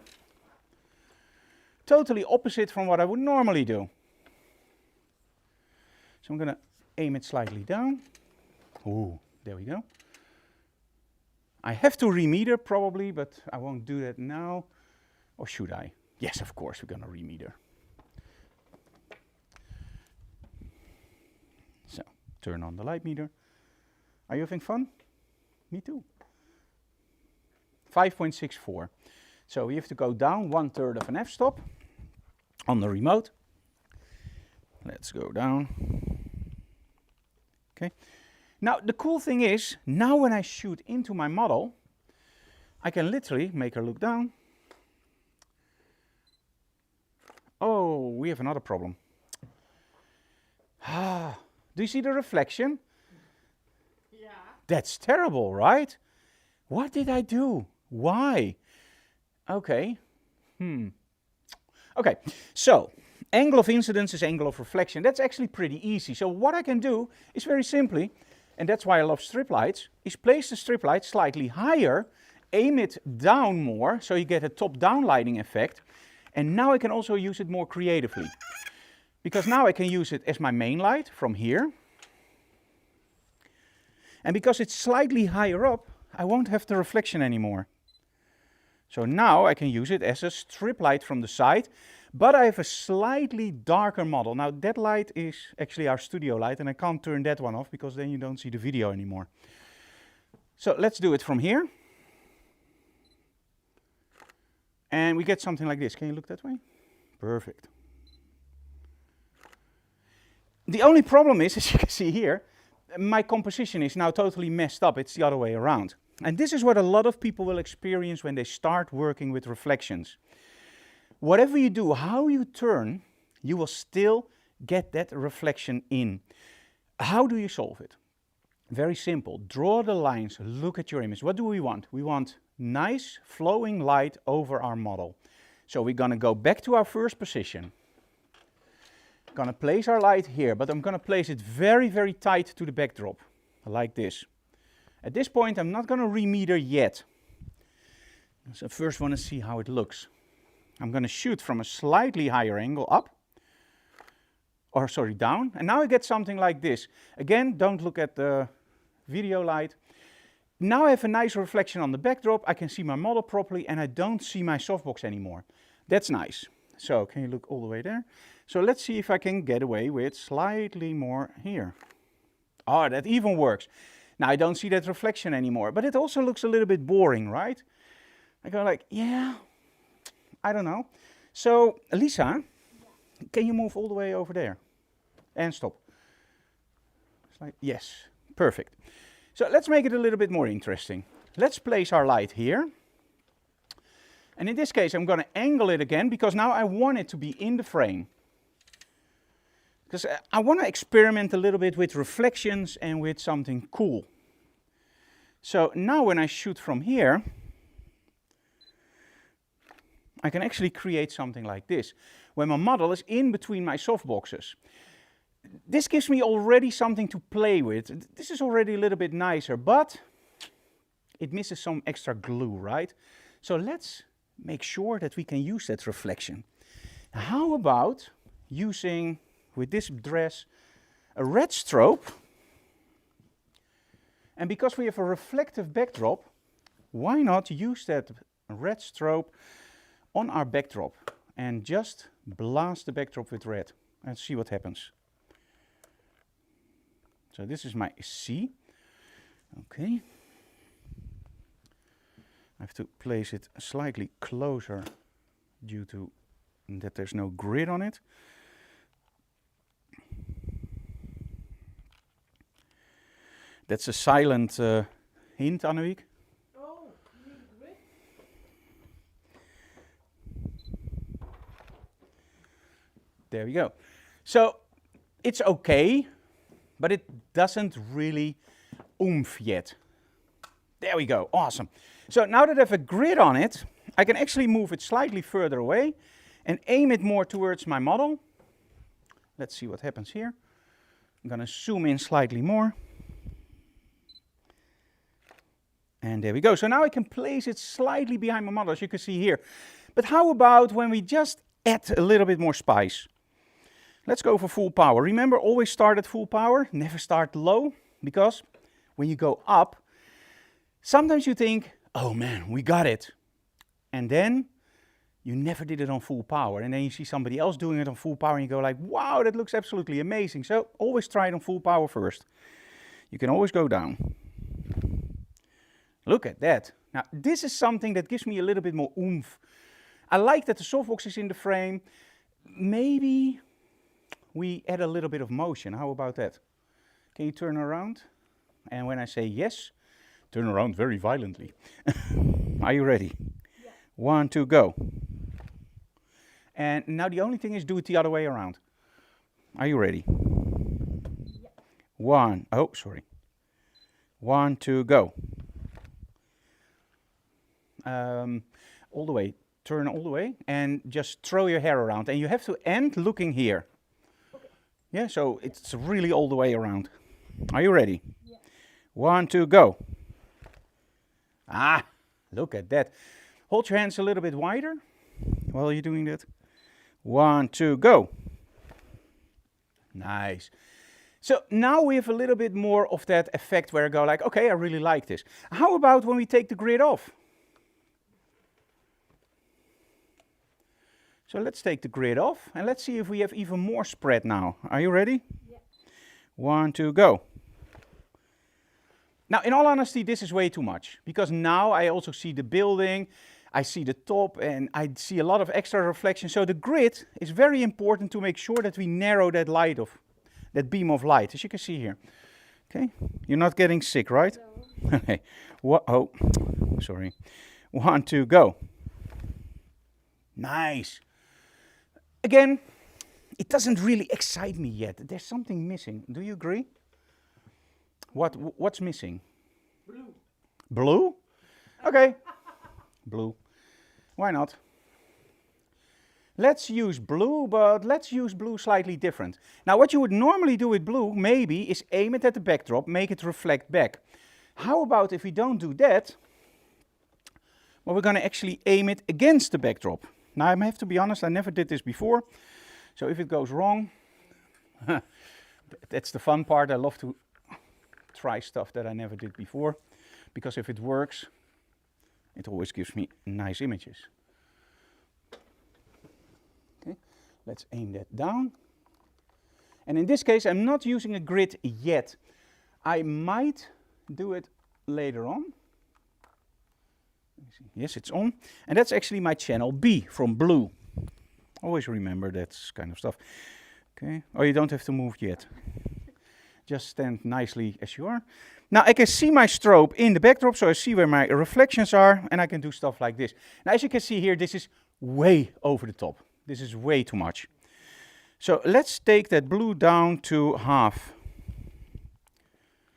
Totally opposite from what I would normally do. So I'm going to aim it slightly down. Ooh, there we go. I have to remeter probably, but I won't do that now. Or should I? Yes, of course, we're going to remeter. So, turn on the light meter. Are you having fun? Me too. 5.64. So we have to go down 1/3 of an f-stop on the remote. Let's go down. Okay. Now the cool thing is, now when I shoot into my model, I can literally make her look down. Oh, we have another problem. Do you see the reflection? Yeah. That's terrible, right? What did I do? Why? Okay. Okay, so Angle of incidence is angle of reflection. That's actually pretty easy. So what I can do is very simply, and that's why I love strip lights, is place the strip light slightly higher, aim it down more, so you get a top-down lighting effect. And now I can also use it more creatively. Because now I can use it as my main light from here. And because it's slightly higher up, I won't have the reflection anymore. So now I can use it as a strip light from the side, but I have a slightly darker model. Now that light is actually our studio light, and I can't turn that one off because then you don't see the video anymore. So let's do it from here. And we get something like this. Can you look that way? Perfect. The only problem is, as you can see here, my composition is now totally messed up. It's the other way around. And this is what a lot of people will experience when they start working with reflections. Whatever you do, how you turn, you will still get that reflection in. How do you solve it? Very simple. Draw the lines, look at your image. What do we want? We want nice flowing light over our model. So we're going to go back to our first position. Going to place our light here, but I'm going to place it very, very tight to the backdrop, like this. At this point, I'm not going to remeter yet. So first want to see how it looks. I'm going to shoot from a slightly higher angle up, or sorry, down, and now I get something like this. Again, don't look at the video light. Now I have a nice reflection on the backdrop, I can see my model properly, and I don't see my softbox anymore. That's nice. So can you look all the way there? So let's see if I can get away with slightly more here. Oh, that even works. Now I don't see that reflection anymore, but it also looks a little bit boring, right? I go like, yeah, I don't know. So Lisa, can you move all the way over there? And stop. Yes, perfect. So let's make it a little bit more interesting. Let's place our light here. And in this case, I'm going to angle it again because now I want it to be in the frame. Because I want to experiment a little bit with reflections and with something cool. So now when I shoot from here, I can actually create something like this, where my model is in between my softboxes. This gives me already something to play with. This is already a little bit nicer, but it misses some extra glue, right? So let's make sure that we can use that reflection. How about using, with this dress, a red strobe? And because we have a reflective backdrop, why not use that red strobe on our backdrop and just blast the backdrop with red and see what happens. So this is my C. Okay. I have to place it slightly closer due to that there's no grid on it. That's a silent hint, Annewiek. Oh, you need a grid? There we go. So it's okay, but it doesn't really oomph yet. There we go, awesome. So now that I have a grid on it, I can actually move it slightly further away and aim it more towards my model. Let's see what happens here. I'm going to zoom in slightly more. And there we go. So now I can place it slightly behind my model, as you can see here. But how about when we just add a little bit more spice? Let's go for full power. Remember, always start at full power, never start low, because when you go up, sometimes you think, oh man, we got it. And then you never did it on full power. And then you see somebody else doing it on full power and you go like, wow, that looks absolutely amazing. So always try it on full power first. You can always go down. Look at that. Now, this is something that gives me a little bit more oomph. I like that the softbox is in the frame. Maybe we add a little bit of motion. How about that? Can you turn around? And when I say yes, turn around very violently. Are you ready? Yeah. 1, 2, go. And now the only thing is do it the other way around. Are you ready? Yeah. 1, oh, sorry. 1, 2, go. All the way. turn all the way and just throw your hair around. And you have to end looking here. Okay. Yeah, so it's really all the way around. Are you ready? Yeah. 1, 2, go. Ah, look at that. Hold your hands a little bit wider while you're doing that. 1, 2, go. Nice. So now we have a little bit more of that effect where I go like, okay, I really like this. How about when we take the grid off? So let's take the grid off and let's see if we have even more spread now. Are you ready? Yeah. 1, 2, go. Now, in all honesty, this is way too much because now I also see the building, I see the top, and I see a lot of extra reflection. So the grid is very important to make sure that we narrow that light of, that beam of light, as you can see here. Okay, you're not getting sick, right? No. Okay. Oh, sorry. 1, 2, go. Nice. Again, it doesn't really excite me yet. There's something missing. Do you agree? What's missing? Blue. Blue? Okay. Blue. Why not? Let's use blue, but let's use blue slightly different. Now, what you would normally do with blue, maybe, is aim it at the backdrop, make it reflect back. How about if we don't do that? Well, we're going to actually aim it against the backdrop. Now, I have to be honest, I never did this before. So if it goes wrong, that's the fun part. I love to try stuff that I never did before, because if it works, it always gives me nice images. Okay, let's aim that down. And in this case, I'm not using a grid yet. I might do it later on. Yes, it's on. And that's actually my channel B from blue. Always remember that kind of stuff. Okay. Oh, you don't have to move yet. Just stand nicely as you are. Now I can see my strobe in the backdrop, so I see where my reflections are, and I can do stuff like this. Now as you can see here, this is way over the top. This is way too much. So let's take that blue down to half,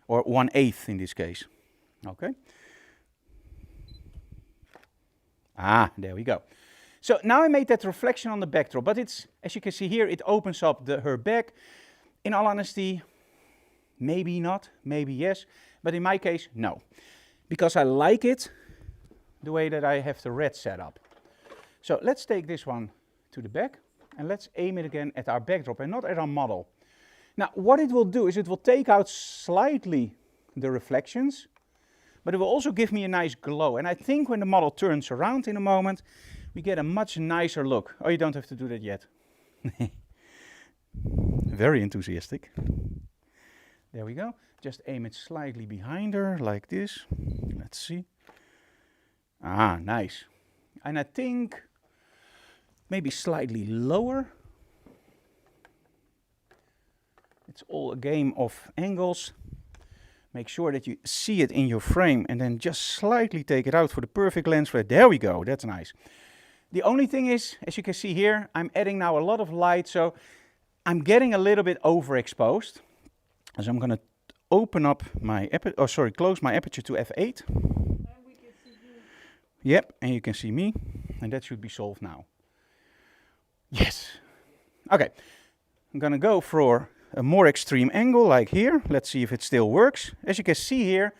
or 1/8 in this case. Okay. Ah, there we go. So now I made that reflection on the backdrop, but it's, as you can see here, it opens up her back. In all honesty, maybe not, maybe yes, but in my case, no. Because I like it the way that I have the red set up. So let's take this one to the back and let's aim it again at our backdrop and not at our model. Now, what it will do is it will take out slightly the reflections, but it will also give me a nice glow. And I think when the model turns around in a moment, we get a much nicer look. Oh, you don't have to do that yet. Very enthusiastic. There we go. Just aim it slightly behind her, like this. Let's see. Ah, nice. And I think maybe slightly lower. It's all a game of angles. Make sure that you see it in your frame and then just slightly take it out for the perfect lens flare. There we go, that's nice. The only thing is, as you can see here, I'm adding now a lot of light, so I'm getting a little bit overexposed. So I'm going to open up my close my aperture to f8. And we can see you. Yep, and you can see me, and that should be solved now. Yes. Okay, I'm going to go for a more extreme angle like here. Let's see if it still works. As you can see here,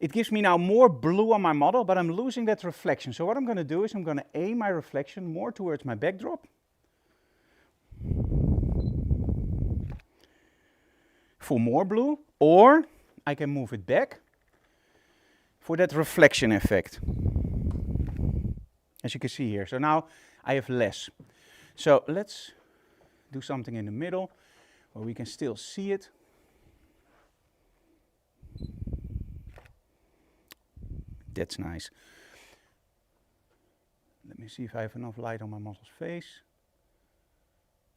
it gives me now more blue on my model, but I'm losing that reflection. So what I'm going to do is I'm going to aim my reflection more towards my backdrop. For more blue, or I can move it back for that reflection effect. As you can see here. So now I have less. So let's do something in the middle where we can still see it. That's nice. Let me see if I have enough light on my model's face.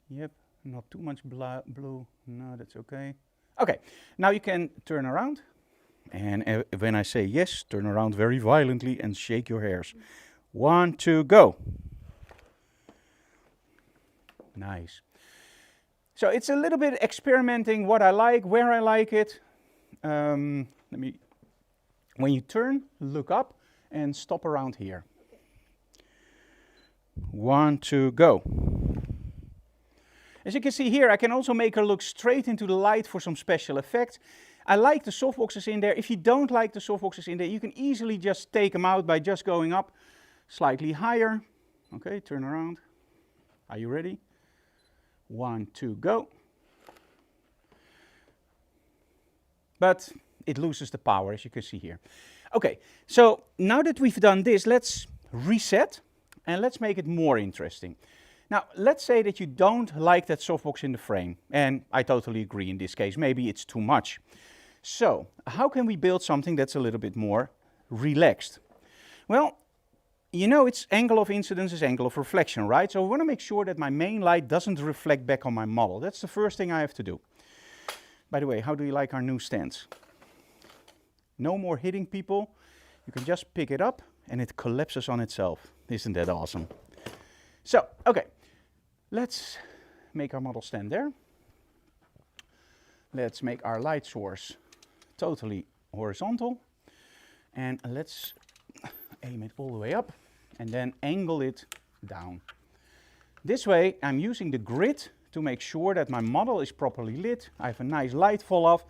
Yep, not too much blue. No, that's okay. Okay, now you can turn around. And when I say yes, turn around very violently and shake your hairs. 1, 2, go. Nice. So it's a little bit experimenting what I like, where I like it. When you turn, look up and stop around here. 1, 2, go. As you can see here, I can also make her look straight into the light for some special effect. I like the softboxes in there. If you don't like the softboxes in there, you can easily just take them out by just going up slightly higher. Okay, turn around. Are you ready? 1, 2, go. But it loses the power, as you can see here. Okay, so now that we've done this, let's reset and let's make it more interesting. Now, let's say that you don't like that softbox in the frame, and I totally agree in this case, maybe it's too much. So, how can we build something that's a little bit more relaxed? Well, you know it's angle of incidence is angle of reflection, right? So I want to make sure that my main light doesn't reflect back on my model. That's the first thing I have to do. By the way, how do you like our new stands? No more hitting people. You can just pick it up and it collapses on itself. Isn't that awesome? So, okay, let's make our model stand there. Let's make our light source totally horizontal. And let's aim it all the way up and then angle it down. This way, I'm using the grid to make sure that my model is properly lit. I have a nice light fall off,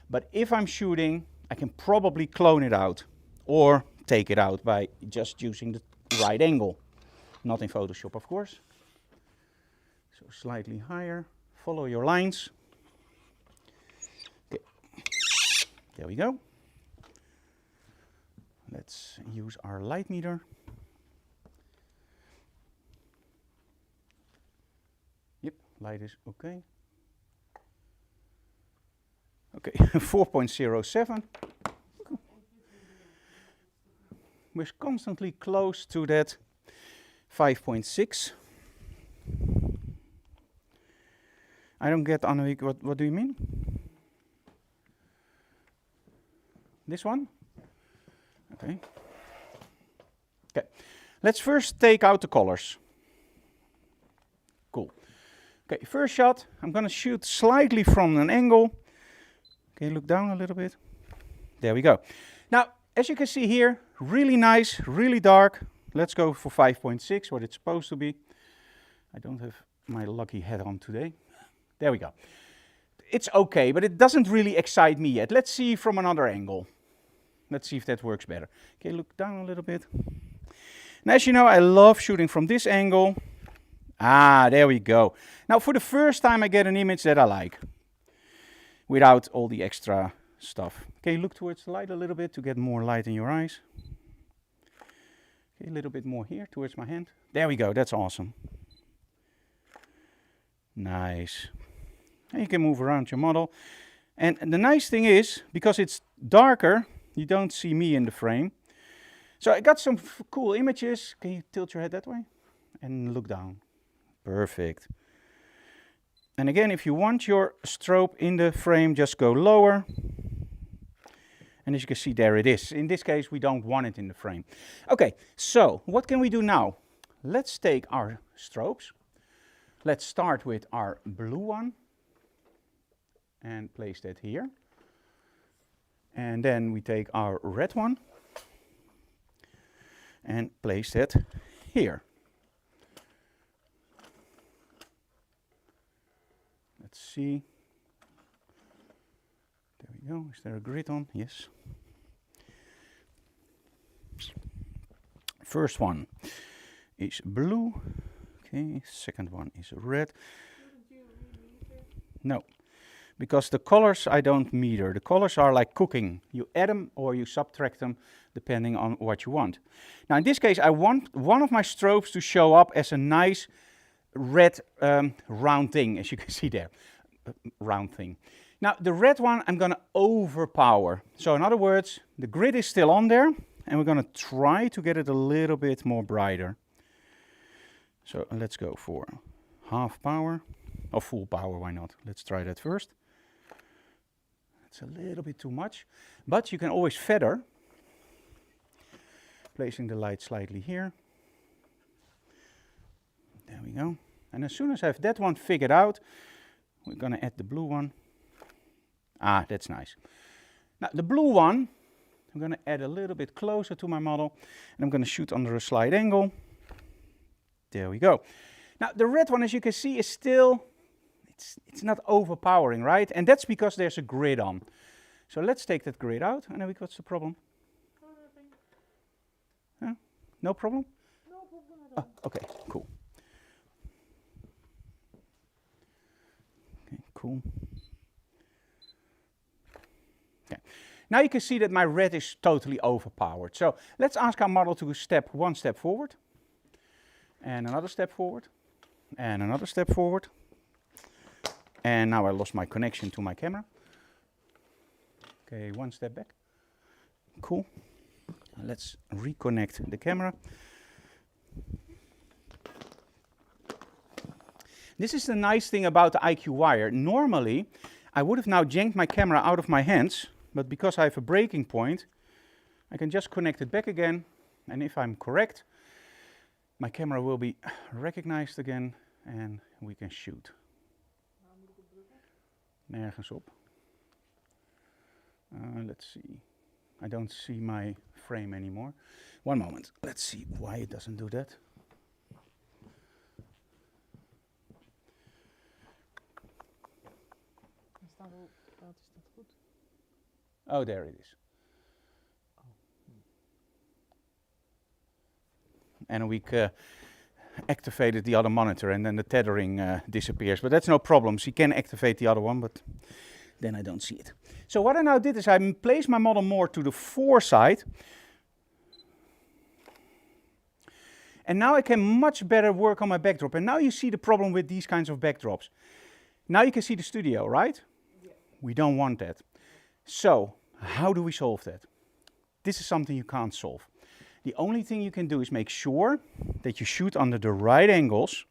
but if I'm shooting, I can probably clone it out or take it out by just using the right angle. Not in Photoshop, of course. So slightly higher, follow your lines. Okay. There we go. Let's use our light meter. Yep, light is okay. Okay, 4.07. We're constantly close to that 5.6. I don't get, Annewiek, what do you mean? This one? Okay. Okay. Let's first take out the colors. Cool. Okay, first shot, I'm going to shoot slightly from an angle. Okay, look down a little bit. There we go. Now, as you can see here, really nice, really dark. Let's go for 5.6, what it's supposed to be. I don't have my lucky hat on today. There we go. It's okay, but it doesn't really excite me yet. Let's see from another angle. Let's see if that works better. Okay, look down a little bit. And as you know, I love shooting from this angle. Ah, there we go. Now, for the first time, I get an image that I like, without all the extra stuff. Okay, look towards the light a little bit to get more light in your eyes. Okay, a little bit more here towards my hand. There we go, that's awesome. Nice. And you can move around your model. And the nice thing is, because it's darker, you don't see me in the frame. So I got some cool images. Can you tilt your head that way? And look down. Perfect. And again, if you want your strobe in the frame, just go lower. And as you can see, there it is. In this case, we don't want it in the frame. Okay, so what can we do now? Let's take our strobes. Let's start with our blue one and place that here. And then we take our red one and place that here. Let's see. There we go. Is there a grid on? Yes. First one is blue. Okay. Second one is red. No. Because the colors I don't meter. The colors are like cooking. You add them or you subtract them depending on what you want. Now in this case I want one of my strobes to show up as a nice red round thing, as you can see there. Round thing. Now the red one I'm going to overpower. So in other words, the grid is still on there and we're going to try to get it a little bit more brighter. So let's go for half power or full power, why not? Let's try that first. It's a little bit too much, but you can always feather. Placing the light slightly here. There we go. And as soon as I have that one figured out, we're going to add the blue one. Ah, that's nice. Now the blue one, I'm going to add a little bit closer to my model. And I'm going to shoot under a slight angle. There we go. Now the red one, as you can see, is still, it's not overpowering, right? And that's because there's a grid on. So let's take that grid out. Annewiek, what's the problem? Huh? No problem? No problem at all. Oh, okay, cool. Okay, cool. Okay. Now you can see that my red is totally overpowered. So let's ask our model to step one step forward. And another step forward. And another step forward. And now I lost my connection to my camera. Okay, one step back. Cool. Let's reconnect the camera. This is the nice thing about the IQ wire. Normally, I would have now yanked my camera out of my hands, but because I have a breaking point, I can just connect it back again. And if I'm correct, my camera will be recognized again and we can shoot. Nergens op. Let's see. I don't see my frame anymore. One moment. Let's see why it doesn't do that. Oh, there it is. And we activated the other monitor and then the tethering disappears. But that's no problem. So you can activate the other one, but then I don't see it. So what I now did is I placed my model more to the fore side. And now I can much better work on my backdrop. And now you see the problem with these kinds of backdrops. Now you can see the studio, right? Yeah. We don't want that. So how do we solve that? This is something you can't solve. The only thing you can do is make sure that you shoot under the right angles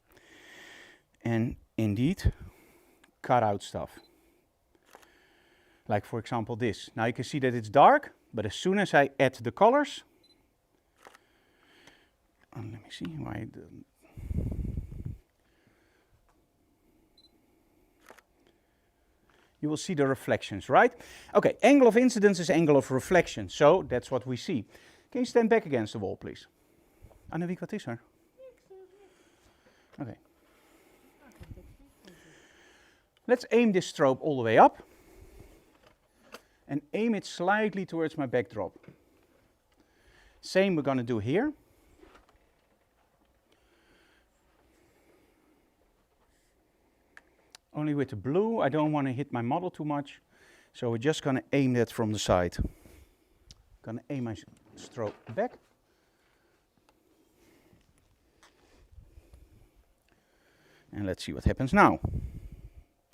and indeed cut out stuff. Like for example this. Now you can see that it's dark, but as soon as I add the colors, let me see why it doesn't. You will see the reflections, right? Okay, angle of incidence is angle of reflection, so that's what we see. Can you stand back against the wall, please? Annewiek, wat is er? Okay. Let's aim this strobe all the way up. And aim it slightly towards my backdrop. Same we're going to do here. Only with the blue, I don't want to hit my model too much. So we're just going to aim that from the side. Going to aim my strobe back. And let's see what happens now.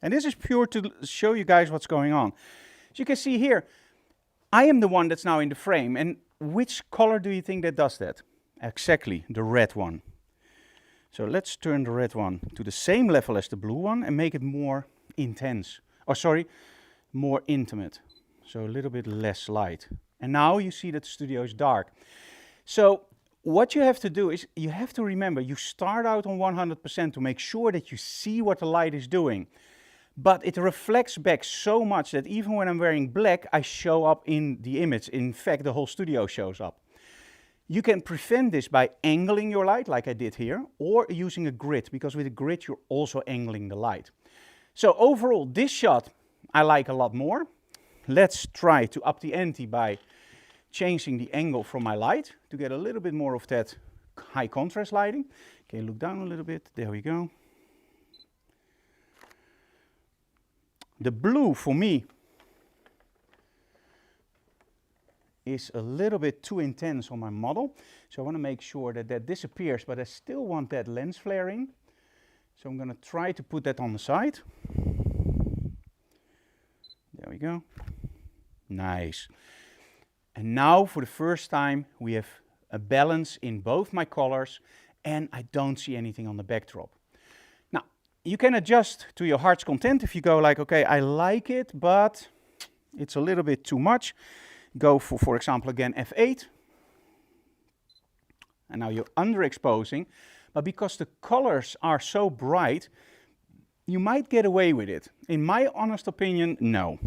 And this is pure to show you guys what's going on. As you can see here, I am the one that's now in the frame. And which color do you think that does that? Exactly, the red one. So let's turn the red one to the same level as the blue one and make it more intense. Oh, sorry, more intimate. So a little bit less light. And now you see that the studio is dark. So what you have to do is you have to remember you start out on 100% to make sure that you see what the light is doing. But it reflects back so much that even when I'm wearing black, I show up in the image. In fact, the whole studio shows up. You can prevent this by angling your light, like I did here, or using a grid, because with a grid you're also angling the light. So overall, this shot I like a lot more. Let's try to up the ante by changing the angle from my light to get a little bit more of that high contrast lighting. Okay, look down a little bit. There we go. The blue for me is a little bit too intense on my model. So I want to make sure that that disappears, but I still want that lens flaring. So I'm going to try to put that on the side. There we go. Nice. And now for the first time we have a balance in both my colors and I don't see anything on the backdrop. Now you can adjust to your heart's content if you go like, okay, I like it, but it's a little bit too much. Go for example, again, F8. And now you're underexposing. But because the colors are so bright, you might get away with it. In my honest opinion, no.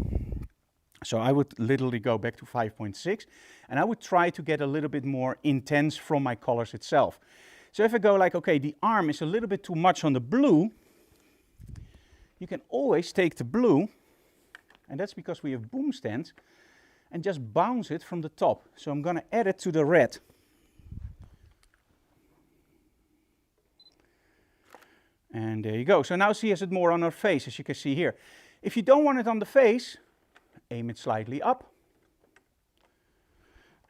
So I would literally go back to 5.6. And I would try to get a little bit more intense from my colors itself. So if I go like, okay, the arm is a little bit too much on the blue, you can always take the blue, and that's because we have boom stands, and just bounce it from the top. So I'm going to add it to the red. And there you go. So now she has it more on her face, as you can see here. If you don't want it on the face, aim it slightly up.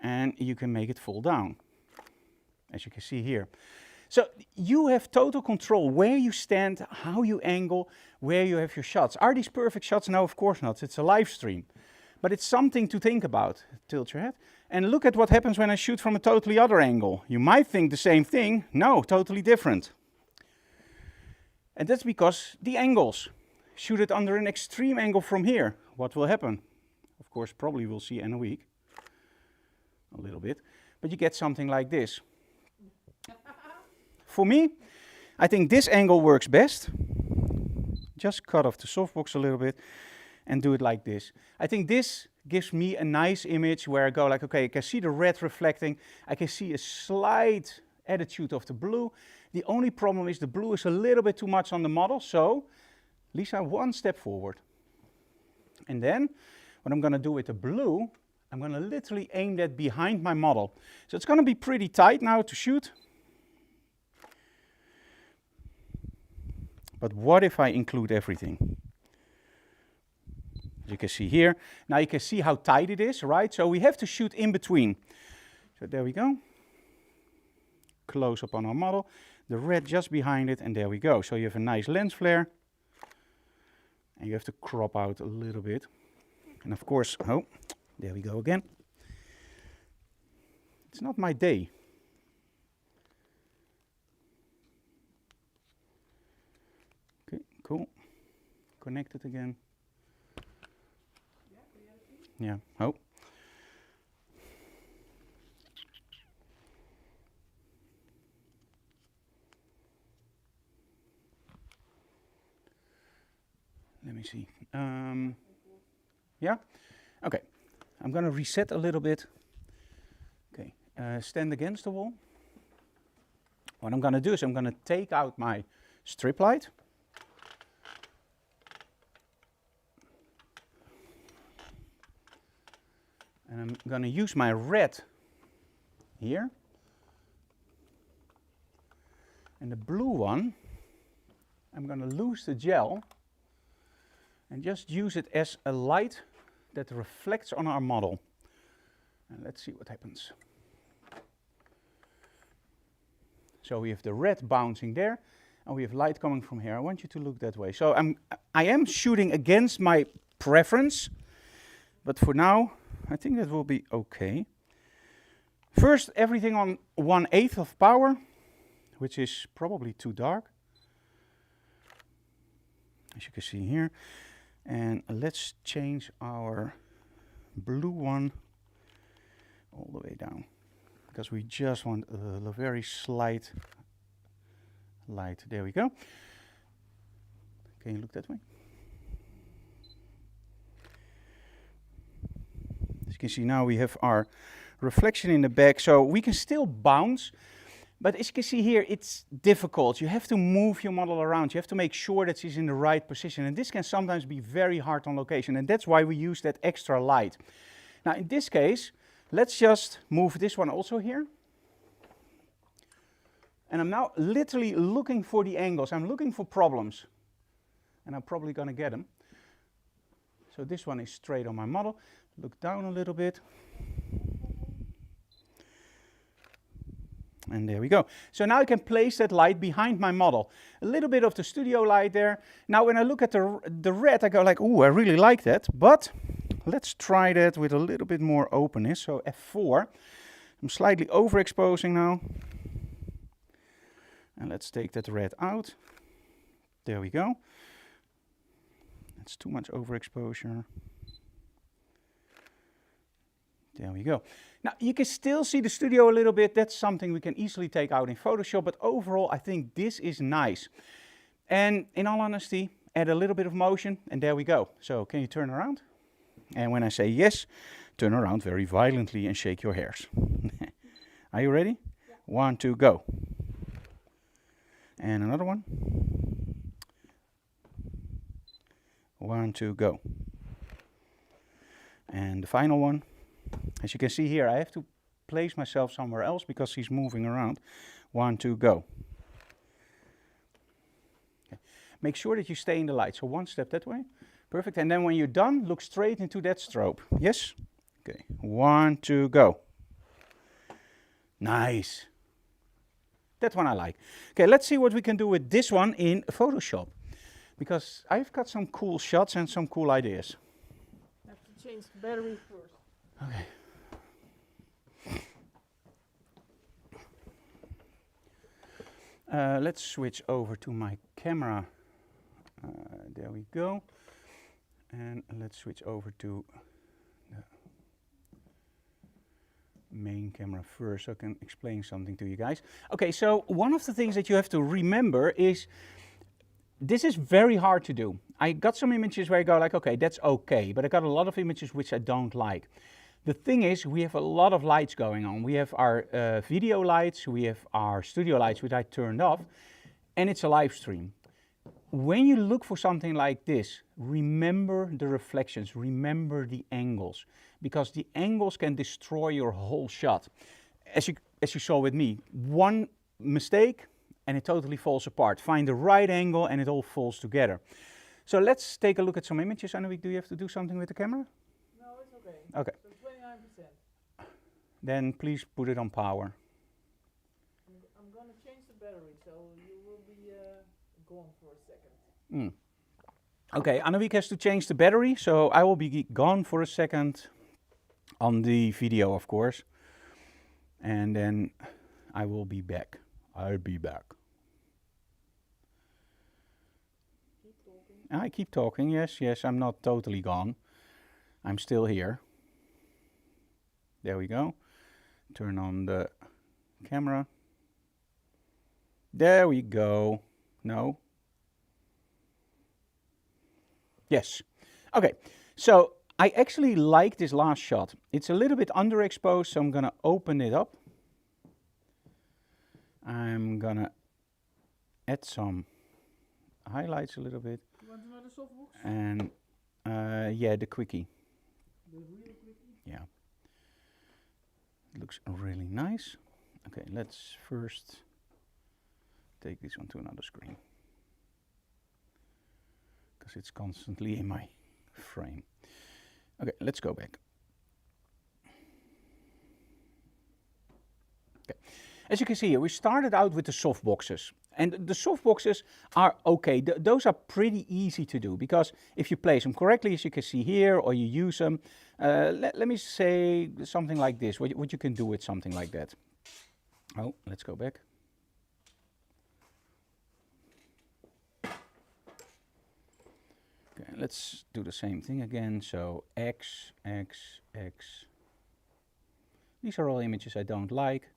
And you can make it fall down, as you can see here. So you have total control where you stand, how you angle, where you have your shots. Are these perfect shots? No, of course not. It's a live stream. But it's something to think about. Tilt your head. And look at what happens when I shoot from a totally other angle. You might think the same thing. No, totally different. And that's because the angles. Shoot it under an extreme angle from here. What will happen? Of course, probably we'll see Annewiek. A little bit. But you get something like this. For me, I think this angle works best. Just cut off the softbox a little bit and do it like this. I think this gives me a nice image where I go like, okay, I can see the red reflecting. I can see a slight attitude of the blue. The only problem is the blue is a little bit too much on the model. So, Lisa, one step forward. And then, what I'm going to do with the blue, I'm going to literally aim that behind my model. So it's going to be pretty tight now to shoot. But what if I include everything? As you can see here. Now you can see how tight it is, right? So we have to shoot in between. So there we go. Close up on our model. The red just behind it, and there we go. So you have a nice lens flare. And you have to crop out a little bit. And of course, oh, there we go again. It's not my day. Okay, cool. Connect it again. Yeah, oh. Let me see. Yeah? Okay. I'm going to reset a little bit. Okay. Stand against the wall. What I'm going to do is I'm going to take out my strip light. And I'm going to use my red here. And the blue one, I'm going to lose the gel and just use it as a light that reflects on our model. And let's see what happens. So we have the red bouncing there, and we have light coming from here. I want you to look that way. So I am shooting against my preference, but for now, I think that will be okay. First, everything on 1/8 of power, which is probably too dark, as you can see here. And let's change our blue one all the way down, because we just want a very slight light. There we go. Can you look that way? As you can see now we have our reflection in the back, so we can still bounce. But as you can see here, it's difficult. You have to move your model around. You have to make sure that she's in the right position. And this can sometimes be very hard on location. And that's why we use that extra light. Now, in this case, let's just move this one also here. And I'm now literally looking for the angles. I'm looking for problems. And I'm probably going to get them. So this one is straight on my model. Look down a little bit. And there we go. So now I can place that light behind my model. A little bit of the studio light there. Now when I look at the red, I go like, ooh, I really like that. But let's try that with a little bit more openness. So F4. I'm slightly overexposing now. And let's take that red out. There we go. That's too much overexposure. There we go. Now, you can still see the studio a little bit. That's something we can easily take out in Photoshop. But overall, I think this is nice. And in all honesty, add a little bit of motion. And there we go. So can you turn around? And when I say yes, turn around very violently and shake your hairs. Are you ready? Yeah. 1, 2, go. And another one. 1, 2, go. And the final one. As you can see here, I have to place myself somewhere else because he's moving around. 1, 2, go. Okay. Make sure that you stay in the light. So one step that way. Perfect. And then when you're done, look straight into that strobe. Yes? Okay. 1, 2, go. Nice. That one I like. Okay, let's see what we can do with this one in Photoshop. Because I've got some cool shots and some cool ideas. I have to change the battery first. Okay. Let's switch over to my camera. There we go. And let's switch over to the main camera first so I can explain something to you guys. Okay, so one of the things that you have to remember is this is very hard to do. I got some images where I go like, okay, that's okay, but I got a lot of images which I don't like. The thing is, we have a lot of lights going on. We have our video lights, we have our studio lights, which I turned off, and it's a live stream. When you look for something like this, remember the reflections, remember the angles, because the angles can destroy your whole shot. As you saw with me, one mistake and it totally falls apart. Find the right angle and it all falls together. So let's take a look at some images. Annewiek, do you have to do something with the camera? No, it's okay. Okay. So 29%. Then please put it on power. I'm going to change the battery, so you will be gone for a second. Okay, Annewiek has to change the battery, so I will be gone for a second on the video, of course. And then I will be back. I'll be back. Keep talking. I keep talking, yes, I'm not totally gone. I'm still here. There we go. Turn on the camera. There we go. No. Yes. Okay, so I actually like this last shot. It's a little bit underexposed, so I'm gonna open it up. I'm gonna add some highlights a little bit. You want another softbox? And yeah, the quickie. The real quickie? Yeah. It looks really nice. Okay, let's first take this one to another screen, because it's constantly in my frame. Okay, let's go back. Okay. As you can see here, we started out with the softboxes. And the softboxes are okay. Those are pretty easy to do, because if you place them correctly, as you can see here, or you use them, let me say something like this, what you can do with something like that. Oh, let's go back. Okay, let's do the same thing again. So X, X, X. These are all images I don't like.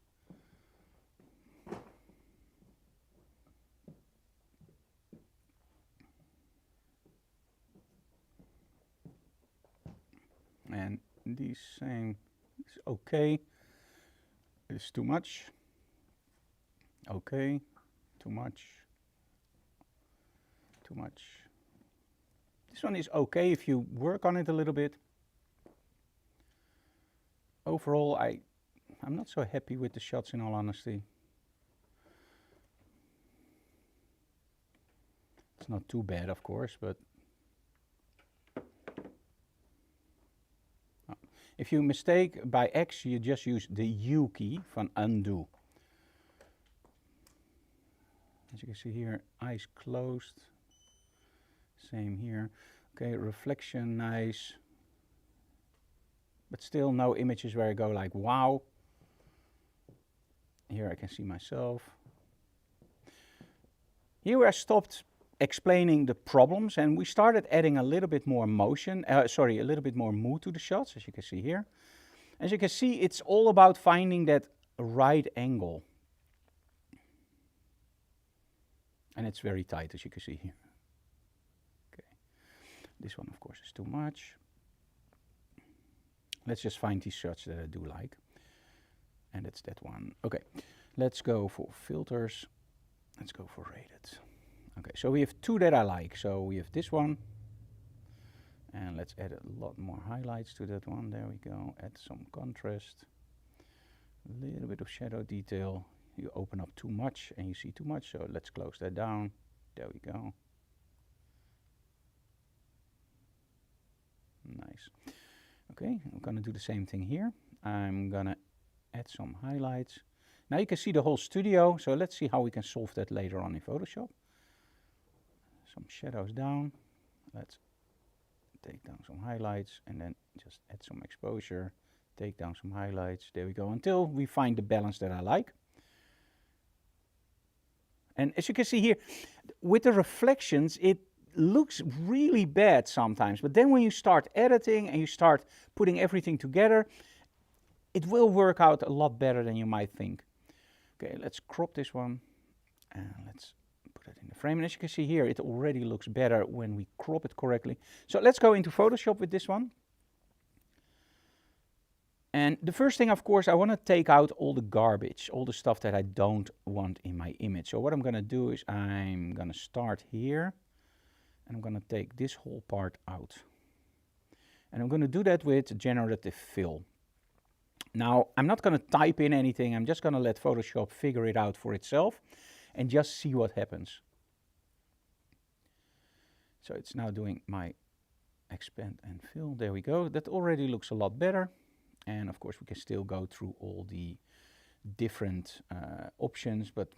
And these same is okay. It's too much. Okay, too much. Too much. This one is okay if you work on it a little bit. Overall, I'm not so happy with the shots, in all honesty. It's not too bad, of course, but if you mistake by X, you just use the U key from undo. As you can see here, eyes closed. Same here. Okay, reflection, nice. But still no images where I go like, wow. Here I can see myself. Here I stopped explaining the problems and we started adding a little bit more motion, a little bit more mood to the shots, as you can see here. As you can see, it's all about finding that right angle. And it's very tight, as you can see here. Okay. This one, of course, is too much. Let's just find these shots that I do like. And it's that one. Okay, let's go for filters. Let's go for rated. Okay, so we have two that I like. So we have this one. And let's add a lot more highlights to that one. There we go. Add some contrast. A little bit of shadow detail. You open up too much and you see too much. So let's close that down. There we go. Nice. Okay, I'm going to do the same thing here. I'm going to add some highlights. Now you can see the whole studio. So let's see how we can solve that later on in Photoshop. Some shadows down. Let's take down some highlights and then just add some exposure. Take down some highlights. There we go. Until we find the balance that I like. And as you can see here, with the reflections, it looks really bad sometimes. But then when you start editing and you start putting everything together, it will work out a lot better than you might think. Okay, let's crop this one and let's put it in the frame. And as you can see here, it already looks better when we crop it correctly. So let's go into Photoshop with this one. And the first thing, of course, I want to take out all the garbage, all the stuff that I don't want in my image. So what I'm going to do is I'm going to start here and I'm going to take this whole part out. And I'm going to do that with generative fill. Now, I'm not going to type in anything. I'm just going to let Photoshop figure it out for itself and just see what happens. So it's now doing my expand and fill. There we go. That already looks a lot better. And of course, we can still go through all the different options, but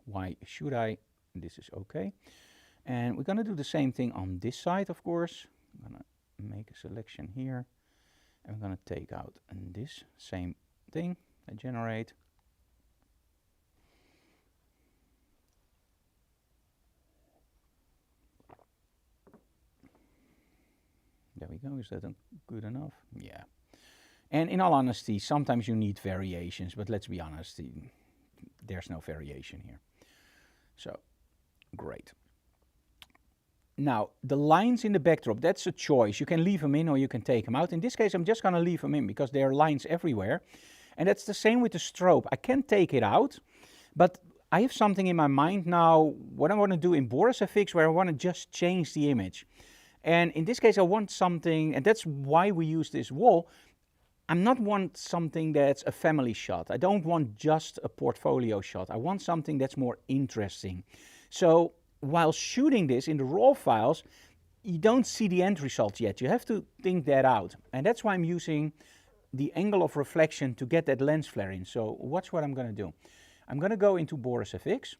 why should I? This is okay. And we're going to do the same thing on this side, of course. I'm going to make a selection here. And I'm going to take out this same thing, generate. There we go. Is that good enough? Yeah. And in all honesty, sometimes you need variations, but let's be honest, there's no variation here. So, great. Now, the lines in the backdrop, that's a choice. You can leave them in or you can take them out. In this case, I'm just going to leave them in because there are lines everywhere. And that's the same with the strobe. I can take it out, but I have something in my mind now, what I want to do in Boris FX, where I want to just change the image. And in this case, I want something, and that's why we use this wall. I'm not want something that's a family shot. I don't want just a portfolio shot. I want something that's more interesting. So while shooting this in the raw files, you don't see the end result yet. You have to think that out. And that's why I'm using the angle of reflection to get that lens flare in. So watch what I'm going to do. I'm going to go into Boris FX.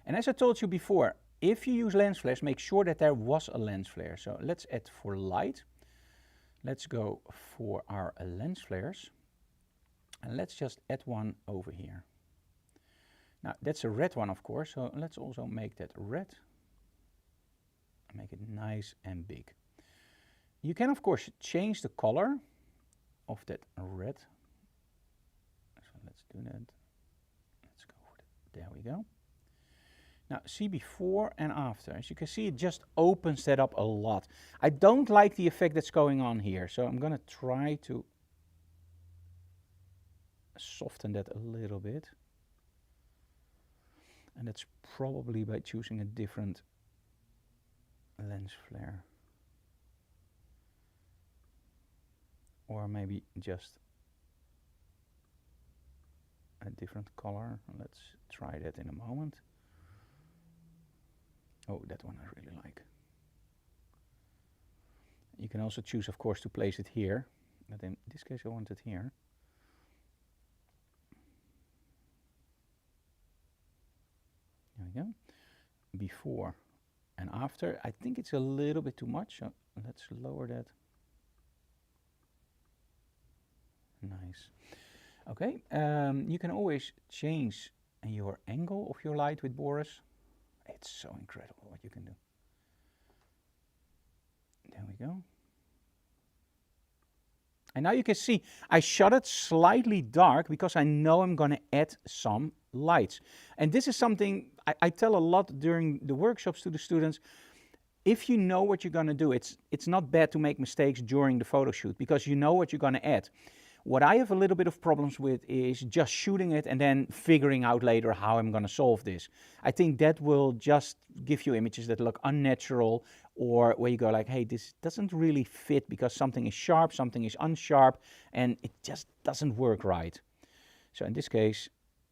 And as I told you before, if you use lens flares, make sure that there was a lens flare. So let's add for light. Let's go for our lens flares. And let's just add one over here. Now that's a red one, of course. So let's also make that red. Make it nice and big. You can, of course, change the color of that red. So let's do that. Let's go for that. There we go. Now, see before and after. As you can see, it just opens that up a lot. I don't like the effect that's going on here, so I'm going to try to soften that a little bit. And that's probably by choosing a different lens flare. Or maybe just a different color. Let's try that in a moment. Oh, that one I really like. You can also choose, of course, to place it here. But in this case, I want it here. There we go. Before and after. I think it's a little bit too much. So let's lower that. Nice. Okay. You can always change your angle of your light with Boris. It's so incredible what you can do. There we go. And now you can see I shot it slightly dark because I know I'm going to add some lights. And this is something I tell a lot during the workshops to the students. If you know what you're going to do, it's not bad to make mistakes during the photo shoot because you know what you're going to add. What I have a little bit of problems with is just shooting it and then figuring out later how I'm going to solve this. I think that will just give you images that look unnatural, or where you go like, hey, this doesn't really fit because something is sharp, something is unsharp, and it just doesn't work right. So in this case,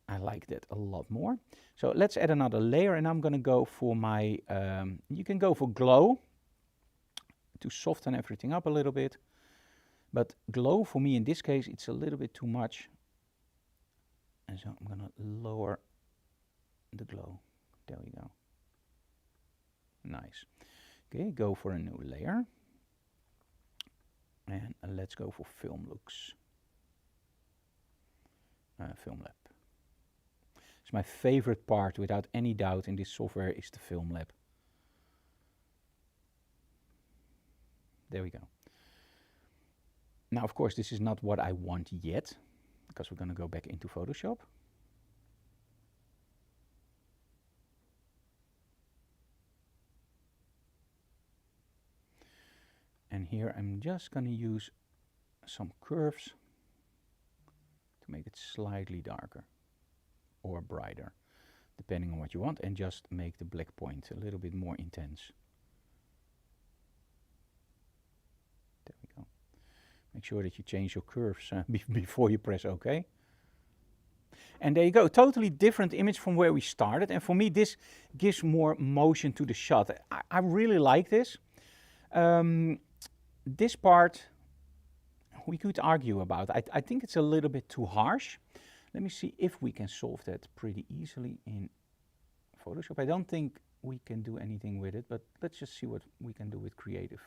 I like that a lot more. So let's add another layer, and I'm going to go for my, you can go for glow to soften everything up a little bit. But glow for me in this case, it's a little bit too much. And so I'm going to lower the glow. There we go. Nice. Okay, go for a new layer. And let's go for film looks. Film lab. It's my favorite part, without any doubt, in this software is the film lab. There we go. Now, of course, this is not what I want yet, because we're going to go back into Photoshop. And here I'm just going to use some curves to make it slightly darker or brighter, depending on what you want, and just make the black point a little bit more intense. There we go. Make sure that you change your curves before you press OK. And there you go, totally different image from where we started. And for me, this gives more motion to the shot. I really like this. This part, we could argue about. I think it's a little bit too harsh. Let me see if we can solve that pretty easily in Photoshop. I don't think we can do anything with it, but let's just see what we can do with creative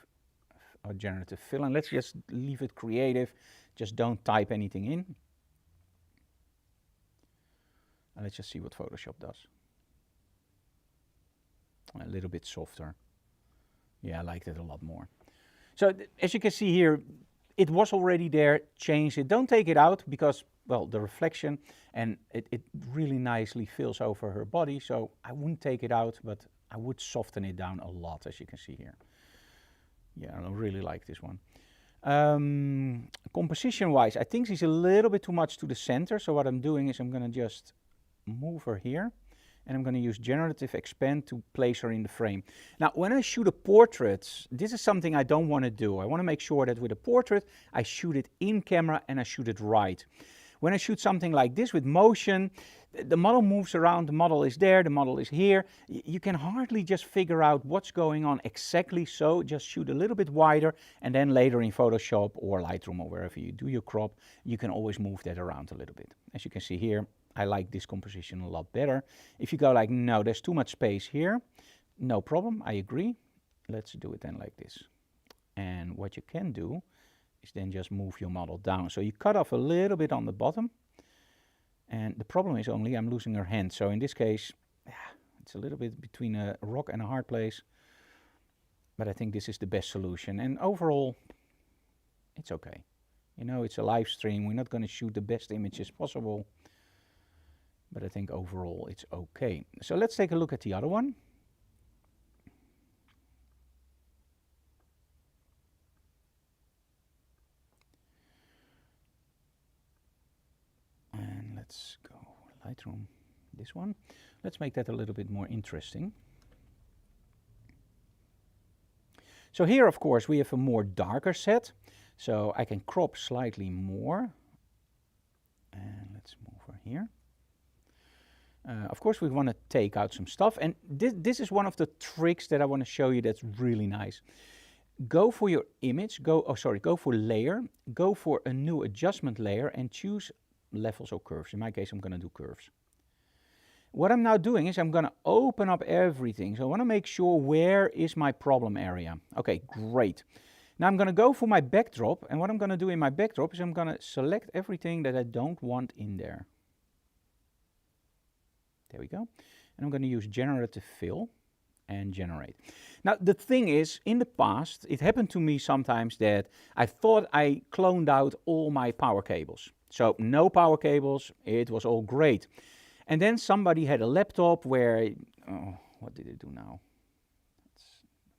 or generative fill. And let's just leave it creative. Just don't type anything in. And let's just see what Photoshop does. A little bit softer. Yeah, I liked it a lot more. So as you can see here, it was already there, change it. Don't take it out because, well, the reflection, and it really nicely fills over her body. So I wouldn't take it out, but I would soften it down a lot, as you can see here. Yeah, I really like this one. Composition-wise, I think she's a little bit too much to the center. So what I'm doing is I'm going to just move her here. And I'm going to use generative expand to place her in the frame. Now, when I shoot a portrait, this is something I don't want to do. I want to make sure that with a portrait, I shoot it in camera and I shoot it right. When I shoot something like this with motion, the model moves around, the model is there, the model is here. You can hardly just figure out what's going on exactly, so just shoot a little bit wider, and then later in Photoshop or Lightroom or wherever you do your crop, you can always move that around a little bit. As you can see here, I like this composition a lot better. If you go like, no, there's too much space here, no problem, I agree. Let's do it then like this. And what you can do is then just move your model down. So you cut off a little bit on the bottom. And the problem is only I'm losing her hand. So in this case, it's a little bit between a rock and a hard place. But I think this is the best solution. And overall, it's okay. You know, it's a live stream. We're not going to shoot the best images possible. But I think overall it's okay. So let's take a look at the other one. And let's go Lightroom, this one. Let's make that a little bit more interesting. So here, of course, we have a more darker set. So I can crop slightly more. And let's move her here. Of course, we want to take out some stuff, and this is one of the tricks that I want to show you that's really nice. Go for your image, go for layer, go for a new adjustment layer and choose levels or curves. In my case, I'm going to do curves. What I'm now doing is I'm going to open up everything. So I want to make sure where is my problem area. Okay, great. Now I'm going to go for my backdrop, and what I'm going to do in my backdrop is I'm going to select everything that I don't want in there. There we go. And I'm going to use generative fill and generate. Now, the thing is, in the past, it happened to me sometimes that I thought I cloned out all my power cables. So no power cables, it was all great. And then somebody had a laptop where, oh, what did it do now?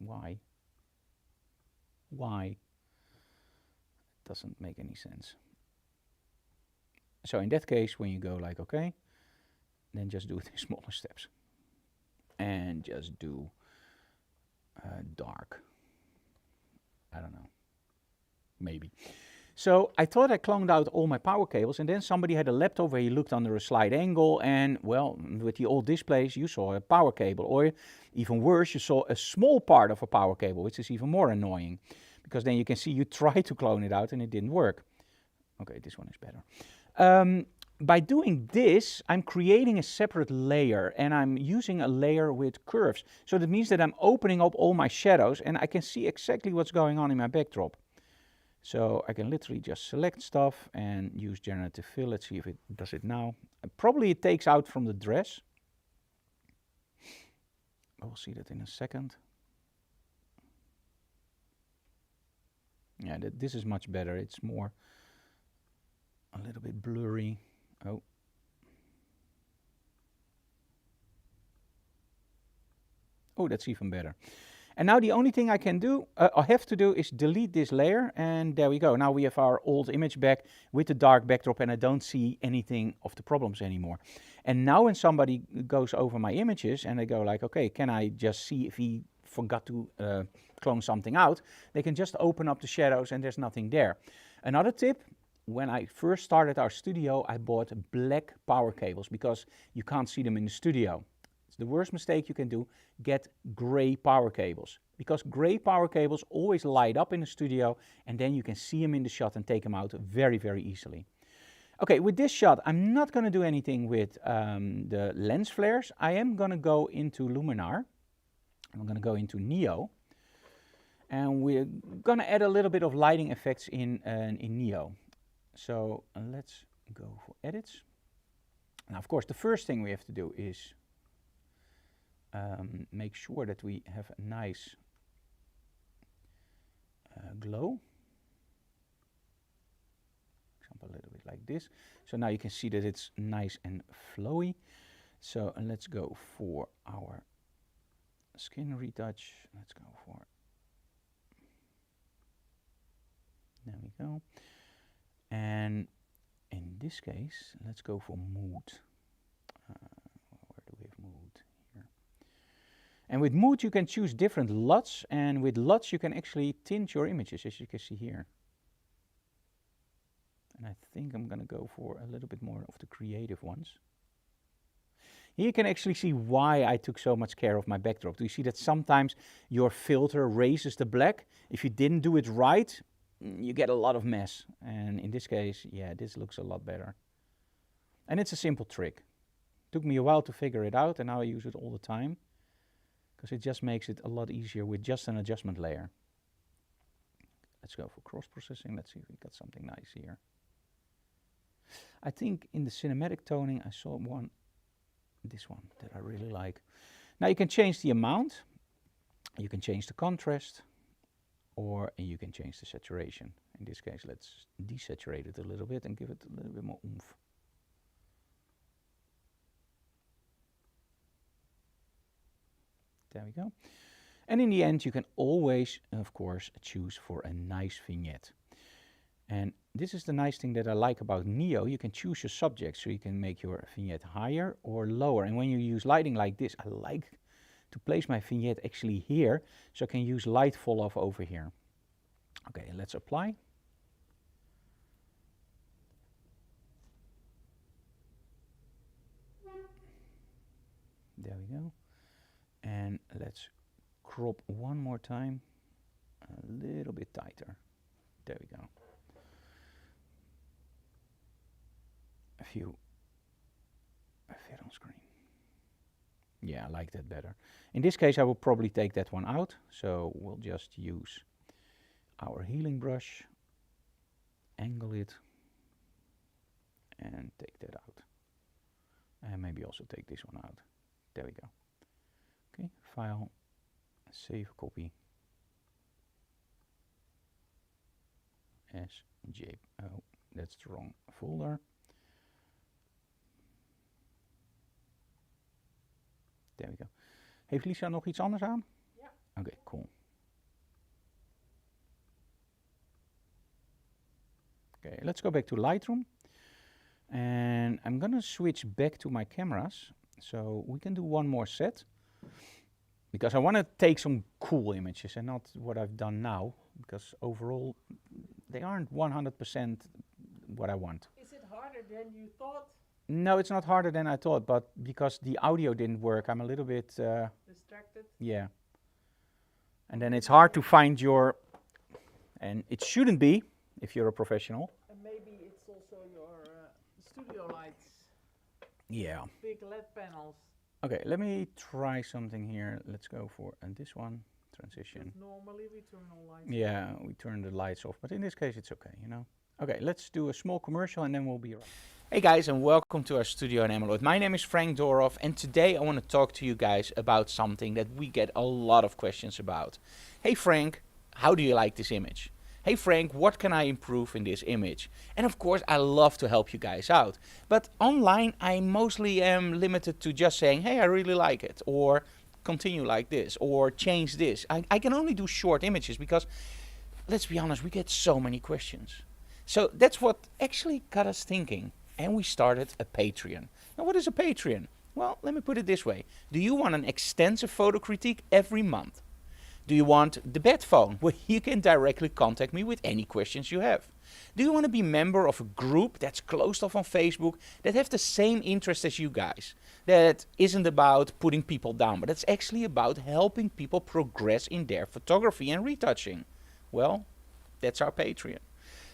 Why? Why? It doesn't make any sense. So in that case, when you go like okay, then just do it in smaller steps. And just do dark. I don't know. Maybe. So I thought I cloned out all my power cables, and then somebody had a laptop where he looked under a slight angle, and well, with the old displays, you saw a power cable, or even worse, you saw a small part of a power cable, which is even more annoying, because then you can see you tried to clone it out and it didn't work. Okay, this one is better. By doing this, I'm creating a separate layer, and I'm using a layer with curves. So that means that I'm opening up all my shadows, and I can see exactly what's going on in my backdrop. So I can literally just select stuff and use generative fill. Let's see if it does it now. Probably it takes out from the dress. We'll see that in a second. Yeah, this is much better. It's more a little bit blurry. Oh. Oh, that's even better. And now the only thing I can do, I have to do, is delete this layer, and there we go. Now we have our old image back with the dark backdrop, and I don't see anything of the problems anymore. And now when somebody goes over my images and they go like, okay, can I just see if he forgot to clone something out? They can just open up the shadows and there's nothing there. Another tip, when I first started our studio, I bought black power cables because you can't see them in the studio. It's the worst mistake you can do. Get gray power cables, because gray power cables always light up in the studio, and then you can see them in the shot and take them out very, very easily. Okay, with this shot, I'm not going to do anything with the lens flares. I am going to go into Luminar. I'm going to go into Neo, and we're going to add a little bit of lighting effects in Neo. So let's go for edits. Now, of course, the first thing we have to do is make sure that we have a nice glow. For example, a little bit like this. So now you can see that it's nice and flowy. So let's go for our skin retouch. Let's go for, there we go. And in this case, let's go for mood. Where do we have mood? Here. And with mood, you can choose different LUTs, and with LUTs, you can actually tint your images, as you can see here. And I think I'm going to go for a little bit more of the creative ones. Here you can actually see why I took so much care of my backdrop. Do you see that sometimes your filter raises the black? If you didn't do it right, you get a lot of mess. And in this case, yeah, this looks a lot better. And it's a simple trick. Took me a while to figure it out, and now I use it all the time, because it just makes it a lot easier with just an adjustment layer. Let's go for cross-processing. Let's see if we got something nice here. I think in the cinematic toning, I saw one, this one, that I really like. Now you can change the amount, you can change the contrast, or you can change the saturation. In this case, let's desaturate it a little bit and give it a little bit more oomph. There we go. And in the end, you can always, of course, choose for a nice vignette. And this is the nice thing that I like about Neo. You can choose your subject, so you can make your vignette higher or lower. And when you use lighting like this, I like to place my vignette actually here, so I can use light fall off over here. Okay, let's apply. There we go. And let's crop one more time, a little bit tighter. There we go. A fit on screen. Yeah, I like that better. In this case, I will probably take that one out. So we'll just use our healing brush, angle it, and take that out. And maybe also take this one out. There we go. Okay, file, save copy as J. Oh, that's the wrong folder. There we go. Heeft Lisa nog iets anders aan? Ja. Oké, cool. Okay, let's go back to Lightroom. And I'm gonna switch back to my cameras so we can do one more set, because I want to take some cool images and not what I've done now, because overall they aren't 100% what I want. Is it harder than you thought? No, it's not harder than I thought, but because the audio didn't work, I'm a little bit, Distracted? yeah. And then it's hard to find your, and it shouldn't be if you're a professional. And maybe it's also your studio lights. Yeah. Big LED panels. Okay, let me try something here. Let's go for this one, transition. Normally we turn all lights. Yeah, we turn the lights off, but in this case it's okay, you know. Okay, let's do a small commercial and then we'll be right. Hey guys, and welcome to our studio in Annewiek. My name is Frank Dorhoff, and today I want to talk to you guys about something that we get a lot of questions about. Hey Frank, how do you like this image? Hey Frank, what can I improve in this image? And of course, I love to help you guys out. But online, I mostly am limited to just saying, hey, I really like it, or continue like this, or change this. I can only do short images because, let's be honest, we get so many questions. So that's what actually got us thinking. And we started a Patreon. Now, what is a Patreon? Well, let me put it this way. Do you want an extensive photo critique every month? Do you want the bed phone, where you can directly contact me with any questions you have? Do you want to be member of a group that's closed off on Facebook that have the same interest as you guys? That isn't about putting people down, but it's actually about helping people progress in their photography and retouching. Well, that's our Patreon.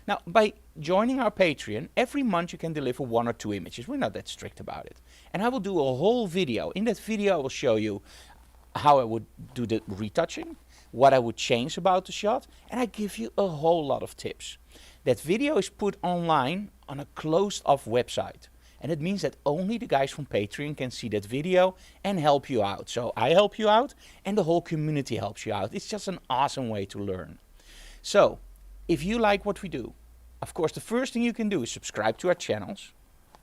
Now, by joining our Patreon, every month you can deliver 1 or 2 images. We're not that strict about it. And I will do a whole video. In that video, I will show you how I would do the retouching, what I would change about the shot, and I give you a whole lot of tips. That video is put online on a closed-off website. And it means that only the guys from Patreon can see that video and help you out. So I help you out, and the whole community helps you out. It's just an awesome way to learn. So, if you like what we do, of course the first thing you can do is subscribe to our channels,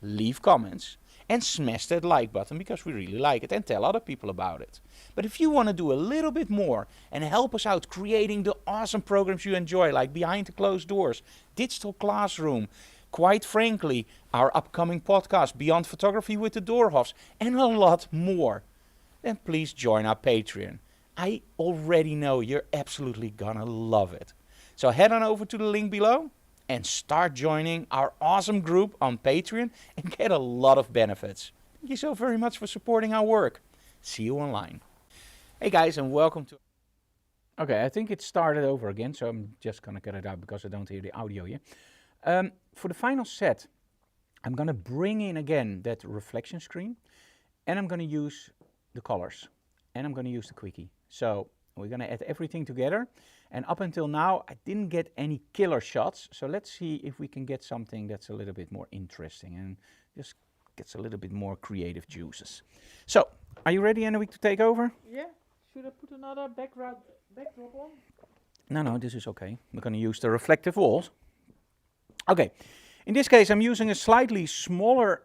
leave comments, and smash that like button because we really like it, and tell other people about it. But if you want to do a little bit more and help us out creating the awesome programs you enjoy, like Behind the Closed Doors, Digital Classroom, quite frankly, our upcoming podcast, Beyond Photography with the Dorhoffs, and a lot more, then please join our Patreon. I already know you're absolutely gonna love it. So head on over to the link below and start joining our awesome group on Patreon and get a lot of benefits. Thank you so very much for supporting our work. See you online. Hey guys, and welcome to... Okay, I think it started over again, so I'm just gonna cut it out because I don't hear the audio here. For the final set, I'm gonna bring in again that reflection screen, and I'm gonna use the colors, and I'm gonna use the quickie. So we're gonna add everything together. And up until now, I didn't get any killer shots. So let's see if we can get something that's a little bit more interesting and just gets a little bit more creative juices. So, are you ready, Annewiek, to take over? Yeah. Should I put another backdrop on? No, this is okay. We're going to use the reflective walls. Okay. In this case, I'm using a slightly smaller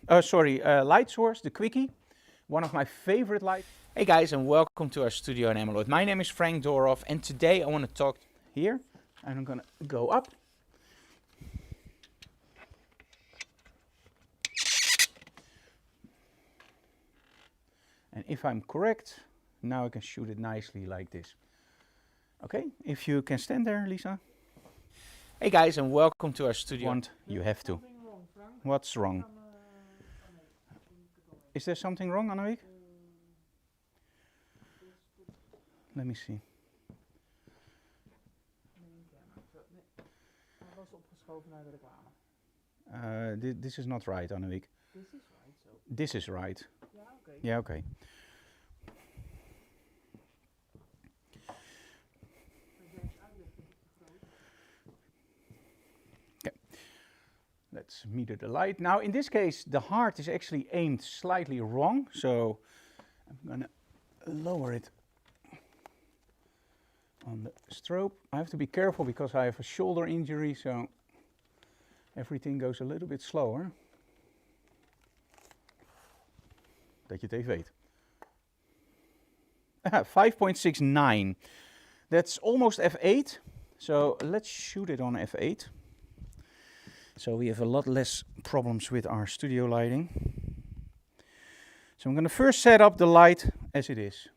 light source, the quickie. One of my favorite lights. Hey guys, and welcome to our studio in Annewiek. My name is Frank Dorhoff, and today I want to talk here, and I'm gonna go up. And if I'm correct, now I can shoot it nicely like this. Okay, if you can stand there, Lisa. Hey guys, and welcome to our studio. You have to. Wrong, Frank. What's wrong? Is there something wrong, Annewiek? Let me see. Hij was opgeschoven naar de reclame. This is not right, Annewiek. This is right, so. This is right. Ja, oké. Yeah, okay. Okay. Let's meter the light. Now, in this case, the heart is actually aimed slightly wrong, so I'm gonna lower it on the strobe. I have to be careful because I have a shoulder injury, so everything goes a little bit slower. Dat je het even weet. 5.69. That's almost f8. So let's shoot it on f8. So we have a lot less problems with our studio lighting. So I'm going to first set up the light as it is.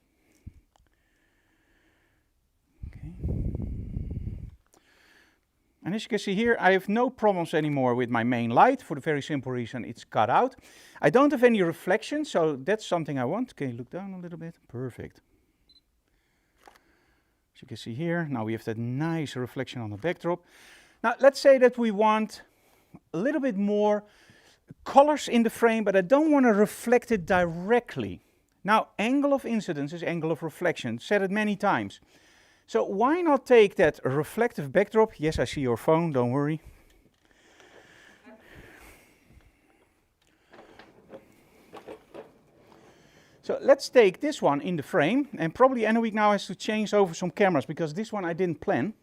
Okay. And as you can see here, I have no problems anymore with my main light for the very simple reason it's cut out. I don't have any reflection, so that's something I want. Can you look down a little bit? Perfect. As you can see here, now we have that nice reflection on the backdrop. Now let's say that we want a little bit more colors in the frame, but I don't want to reflect it directly. Now, angle of incidence is angle of reflection. Said it many times. So why not take that reflective backdrop? Yes, I see your phone, don't worry. So let's take this one in the frame, and probably Annewiek now has to change over some cameras because this one I didn't plan.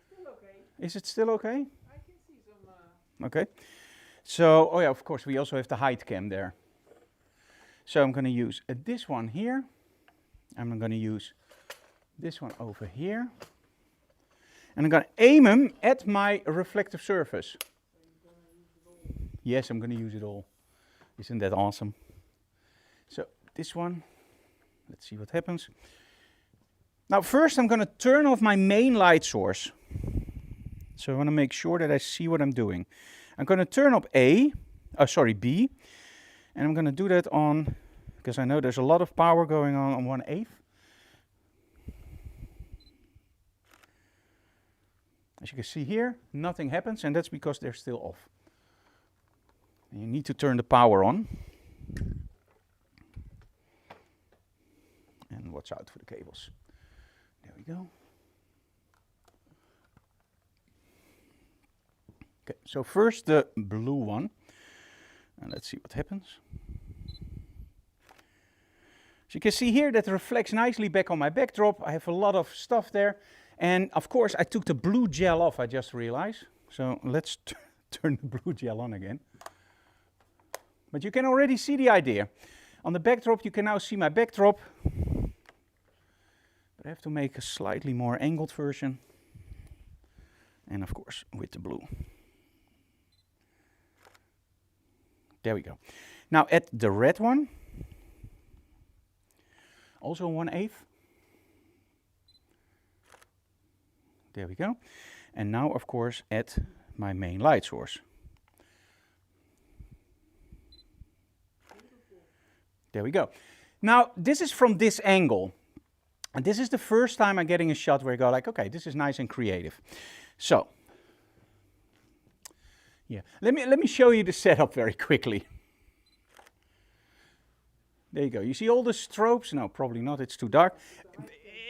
Still okay. Is it still okay? I can see some. Okay. So, oh yeah, of course, we also have the height cam there. So I'm going to use this one here. I'm going to use this one over here. And I'm going to aim them at my reflective surface. Yes, I'm going to use it all. Isn't that awesome? So this one, let's see what happens. Now first I'm going to turn off my main light source. So I want to make sure that I see what I'm doing. I'm going to turn up B, and I'm going to do that on, because I know there's a lot of power going on 1/8. As you can see here, nothing happens, and that's because they're still off. And you need to turn the power on. And watch out for the cables. There we go. Okay, so first the blue one. And let's see what happens. So you can see here that reflects nicely back on my backdrop. I have a lot of stuff there. And of course I took the blue gel off, I just realized. So let's turn the blue gel on again. But you can already see the idea. On the backdrop you can now see my backdrop. But I have to make a slightly more angled version. And of course with the blue. There we go. Now at the red one, also 1/8. There we go. And now of course at my main light source. There we go. Now this is from this angle. And this is the first time I'm getting a shot where I go like, okay, this is nice and creative. So, yeah, let me show you the setup very quickly. There you go. You see all the strobes? No, probably not. It's too dark.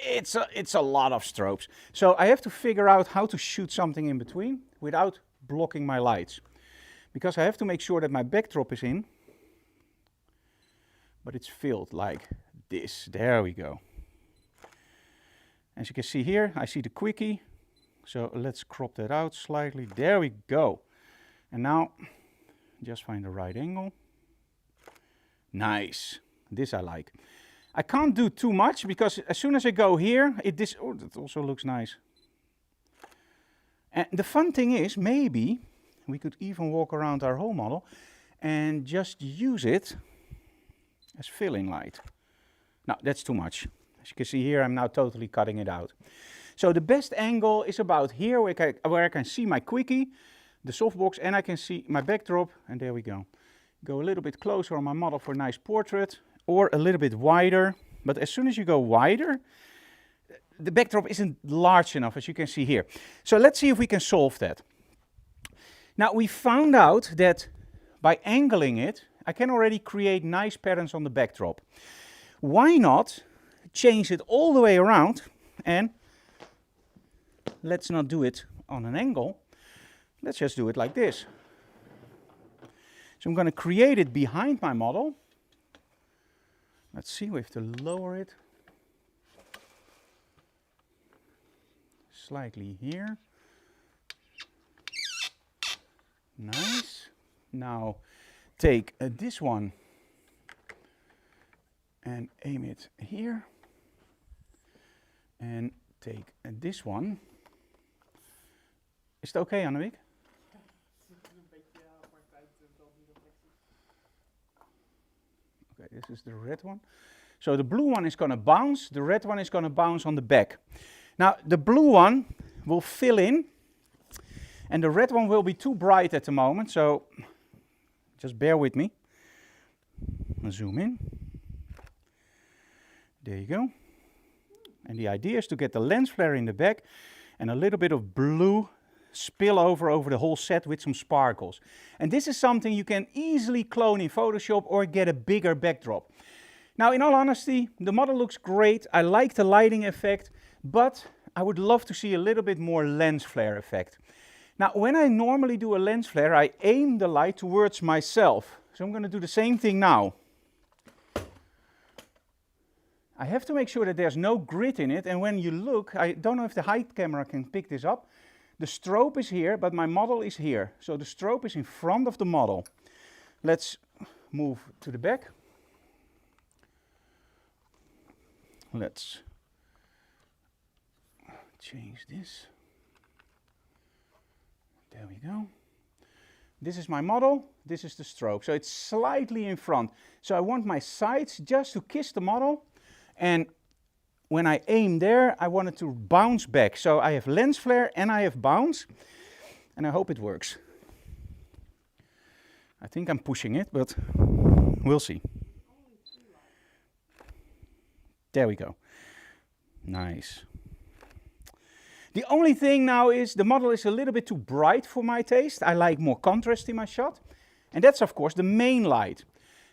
It's a lot of strobes. So I have to figure out how to shoot something in between without blocking my lights. Because I have to make sure that my backdrop is in. But it's filled like this. There we go. As you can see here, I see the quickie. So let's crop that out slightly. There we go. And now, just find the right angle. Nice. This I like. I can't do too much because as soon as I go here, oh, that also looks nice. And the fun thing is, maybe we could even walk around our whole model and just use it as fill-in light. No, that's too much. As you can see here, I'm now totally cutting it out. So the best angle is about here where I can see my quickie, the softbox, and I can see my backdrop, and there we go. Go a little bit closer on my model for a nice portrait, or a little bit wider. But as soon as you go wider, the backdrop isn't large enough, as you can see here. So let's see if we can solve that. Now we found out that by angling it, I can already create nice patterns on the backdrop. Why not change it all the way around, and let's not do it on an angle. Let's just do it like this. So I'm going to create it behind my model. Let's see, we have to lower it slightly here. Nice. Now take this one and aim it here. And take this one. Is it okay, Annewiek? Okay, this is the red one. So the blue one is going to bounce, the red one is going to bounce on the back. Now the blue one will fill in, and the red one will be too bright at the moment, so just bear with me. I'll zoom in. There you go. And the idea is to get the lens flare in the back and a little bit of blue spill over the whole set with some sparkles. And this is something you can easily clone in Photoshop or get a bigger backdrop. Now, in all honesty, the model looks great. I like the lighting effect, but I would love to see a little bit more lens flare effect. Now, when I normally do a lens flare, I aim the light towards myself. So I'm going to do the same thing now. I have to make sure that there's no grit in it, and when you look, I don't know if the height camera can pick this up. The strobe is here, but my model is here. So the strobe is in front of the model. Let's move to the back. Let's change this. There we go. This is my model, this is the strobe. So it's slightly in front. So I want my sides just to kiss the model. And when I aim there, I want it to bounce back. So I have lens flare and I have bounce. And I hope it works. I think I'm pushing it, but we'll see. There we go. Nice. The only thing now is the model is a little bit too bright for my taste. I like more contrast in my shot. And that's of course the main light.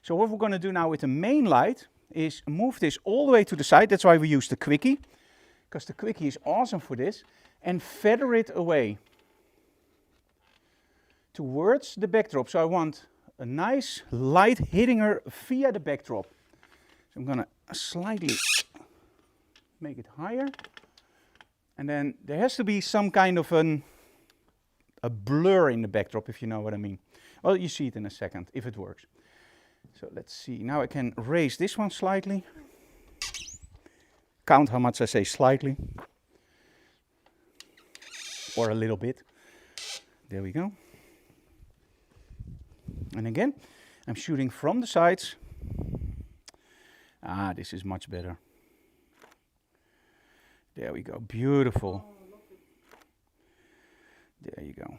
So what we're going to do now with the main light is move this all the way to the side. That's why we use the quickie, because the quickie is awesome for this. And feather it away towards the backdrop. So I want a nice light hitting her via the backdrop. So I'm going to slightly make it higher. And then there has to be some kind of a blur in the backdrop, if you know what I mean. Well, you see it in a second, if it works. So let's see. Now I can raise this one slightly. Count how much I say slightly. Or a little bit. There we go. And again, I'm shooting from the sides. Ah, this is much better. There we go, beautiful. There you go.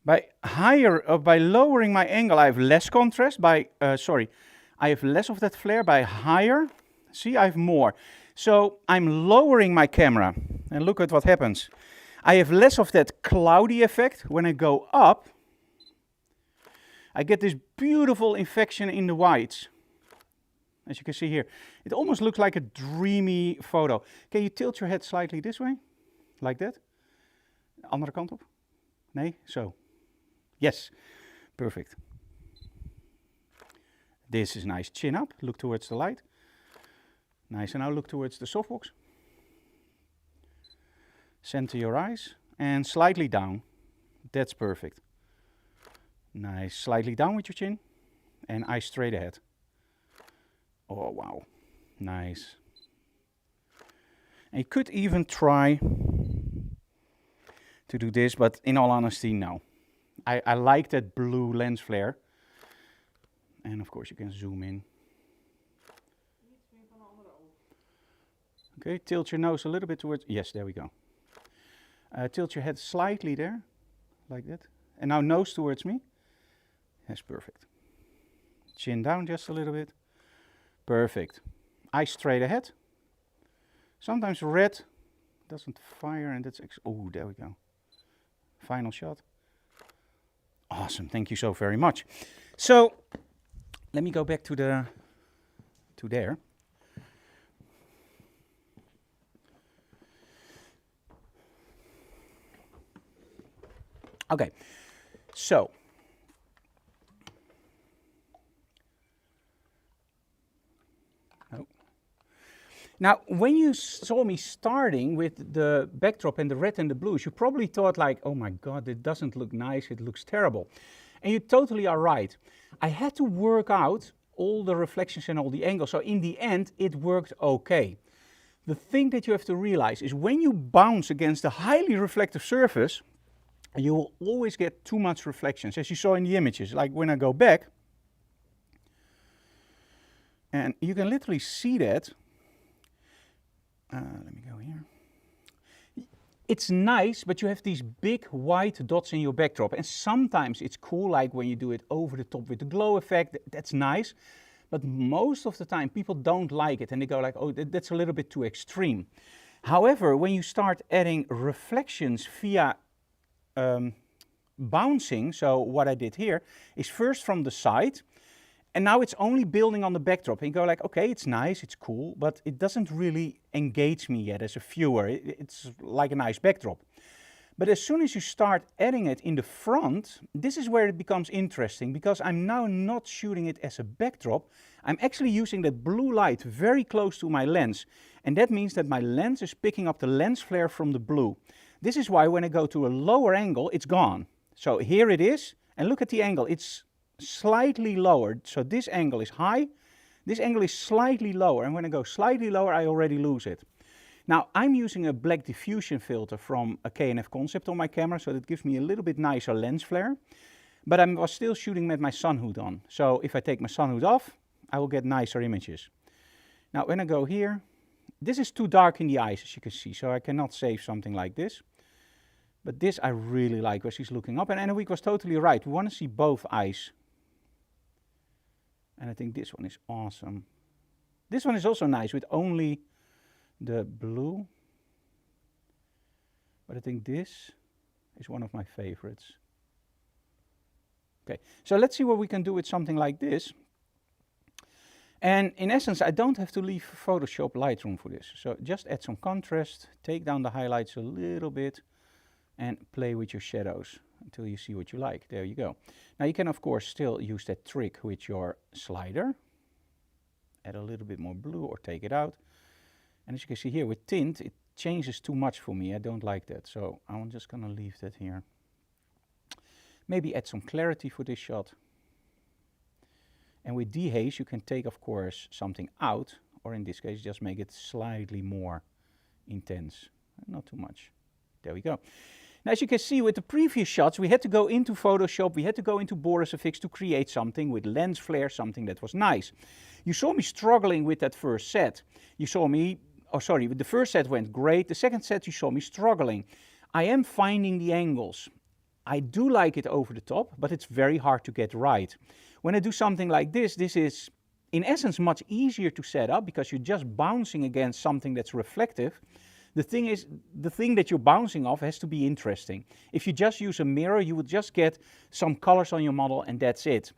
By lowering my angle, I have less contrast. I have less of that flare. By higher, see, I have more. So I'm lowering my camera, and look at what happens. I have less of that cloudy effect. When I go up, I get this beautiful infection in the whites. As you can see here, it almost looks like a dreamy photo. Can you tilt your head slightly this way? Like that? Andere kant op? Nee? Zo. Yes. Perfect. This is nice. Chin up. Look towards the light. Nice. And now look towards the softbox. Center your eyes. And slightly down. That's perfect. Nice. Slightly down with your chin. And eyes straight ahead. Oh, wow. Nice. And you could even try to do this, but in all honesty, no. I like that blue lens flare. And of course you can zoom in. Okay, tilt your nose a little bit towards, yes, there we go. Tilt your head slightly there, like that. And now nose towards me. That's perfect. Chin down just a little bit. Perfect. Eyes straight ahead. Sometimes red doesn't fire, and that's oh, there we go. Final shot. Awesome. Thank you so very much. So let me go back to there. Okay. So now, when you saw me starting with the backdrop and the red and the blues, you probably thought like, oh my God, it doesn't look nice, it looks terrible. And you totally are right. I had to work out all the reflections and all the angles, so in the end, it worked okay. the thing that you have to realize is when you bounce against a highly reflective surface, you will always get too much reflections, as you saw in the images. Like when I go back, and you can literally see that. Let me go here. It's nice, but you have these big white dots in your backdrop. And sometimes it's cool, like when you do it over the top with the glow effect. That's nice. But most of the time, people don't like it. And they go like, oh, that's a little bit too extreme. However, when you start adding reflections via bouncing, so what I did here is first from the side. And now it's only building on the backdrop. And you go like, okay, it's nice, it's cool, but it doesn't really engage me yet as a viewer. It's like a nice backdrop. But as soon as you start adding it in the front, this is where it becomes interesting, because I'm now not shooting it as a backdrop. I'm actually using that blue light very close to my lens. And that means that my lens is picking up the lens flare from the blue. This is why when I go to a lower angle, it's gone. So here it is, and look at the angle. It's slightly lowered. So this angle is high, this angle is slightly lower, and when I go slightly lower, I already lose it. Now, I'm using a black diffusion filter from a K&F Concept on my camera, so that gives me a little bit nicer lens flare, but I was still shooting with my sun hood on. So if I take my sun hood off, I will get nicer images. Now, when I go here, this is too dark in the eyes, as you can see, so I cannot save something like this. But this I really like, where she's looking up, and Annewiek was totally right. We want to see both eyes. And I think this one is awesome. This one is also nice with only the blue. But I think this is one of my favorites. Okay, so let's see what we can do with something like this. And in essence, I don't have to leave Photoshop Lightroom for this. So just add some contrast, take down the highlights a little bit, and play with your shadows until you see what you like. There you go. Now you can of course still use that trick with your slider. Add a little bit more blue or take it out. And as you can see here with tint, it changes too much for me. I don't like that. So I'm just gonna leave that here. Maybe add some clarity for this shot. And with dehaze you can take of course something out, or in this case just make it slightly more intense. Not too much. There we go. Now, as you can see with the previous shots, we had to go into Photoshop, we had to go into Border SFX to create something with lens flare, something that was nice. You saw me struggling with that first set. You saw me, oh sorry, the first set went great. The second set you saw me struggling. I am finding the angles. I do like it over the top, but it's very hard to get right. When I do something like this, this is in essence much easier to set up because you're just bouncing against something that's reflective. The thing is, the thing that you're bouncing off has to be interesting. If you just use a mirror, you would just get some colors on your model and that's it.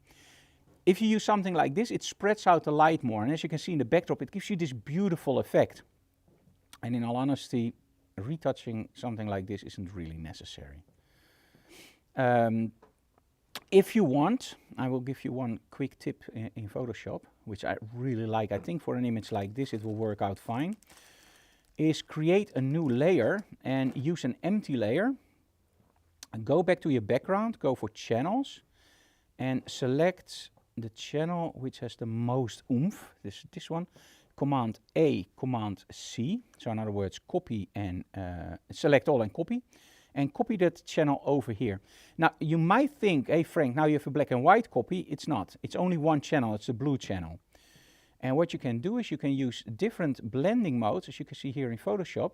If you use something like this, it spreads out the light more. And as you can see in the backdrop, it gives you this beautiful effect. And in all honesty, retouching something like this isn't really necessary. If you want, I will give you one quick tip in Photoshop, which I really like. I think for an image like this, it will work out fine. Is create a new layer and use an empty layer. And go back to your background, go for channels, and select the channel which has the most oomph. This one. Command A, Command C. So in other words, copy and select all and copy. And copy that channel over here. Now you might think, hey Frank, now you have a black and white copy. It's not. It's only one channel. It's the blue channel. And what you can do is you can use different blending modes, as you can see here in Photoshop,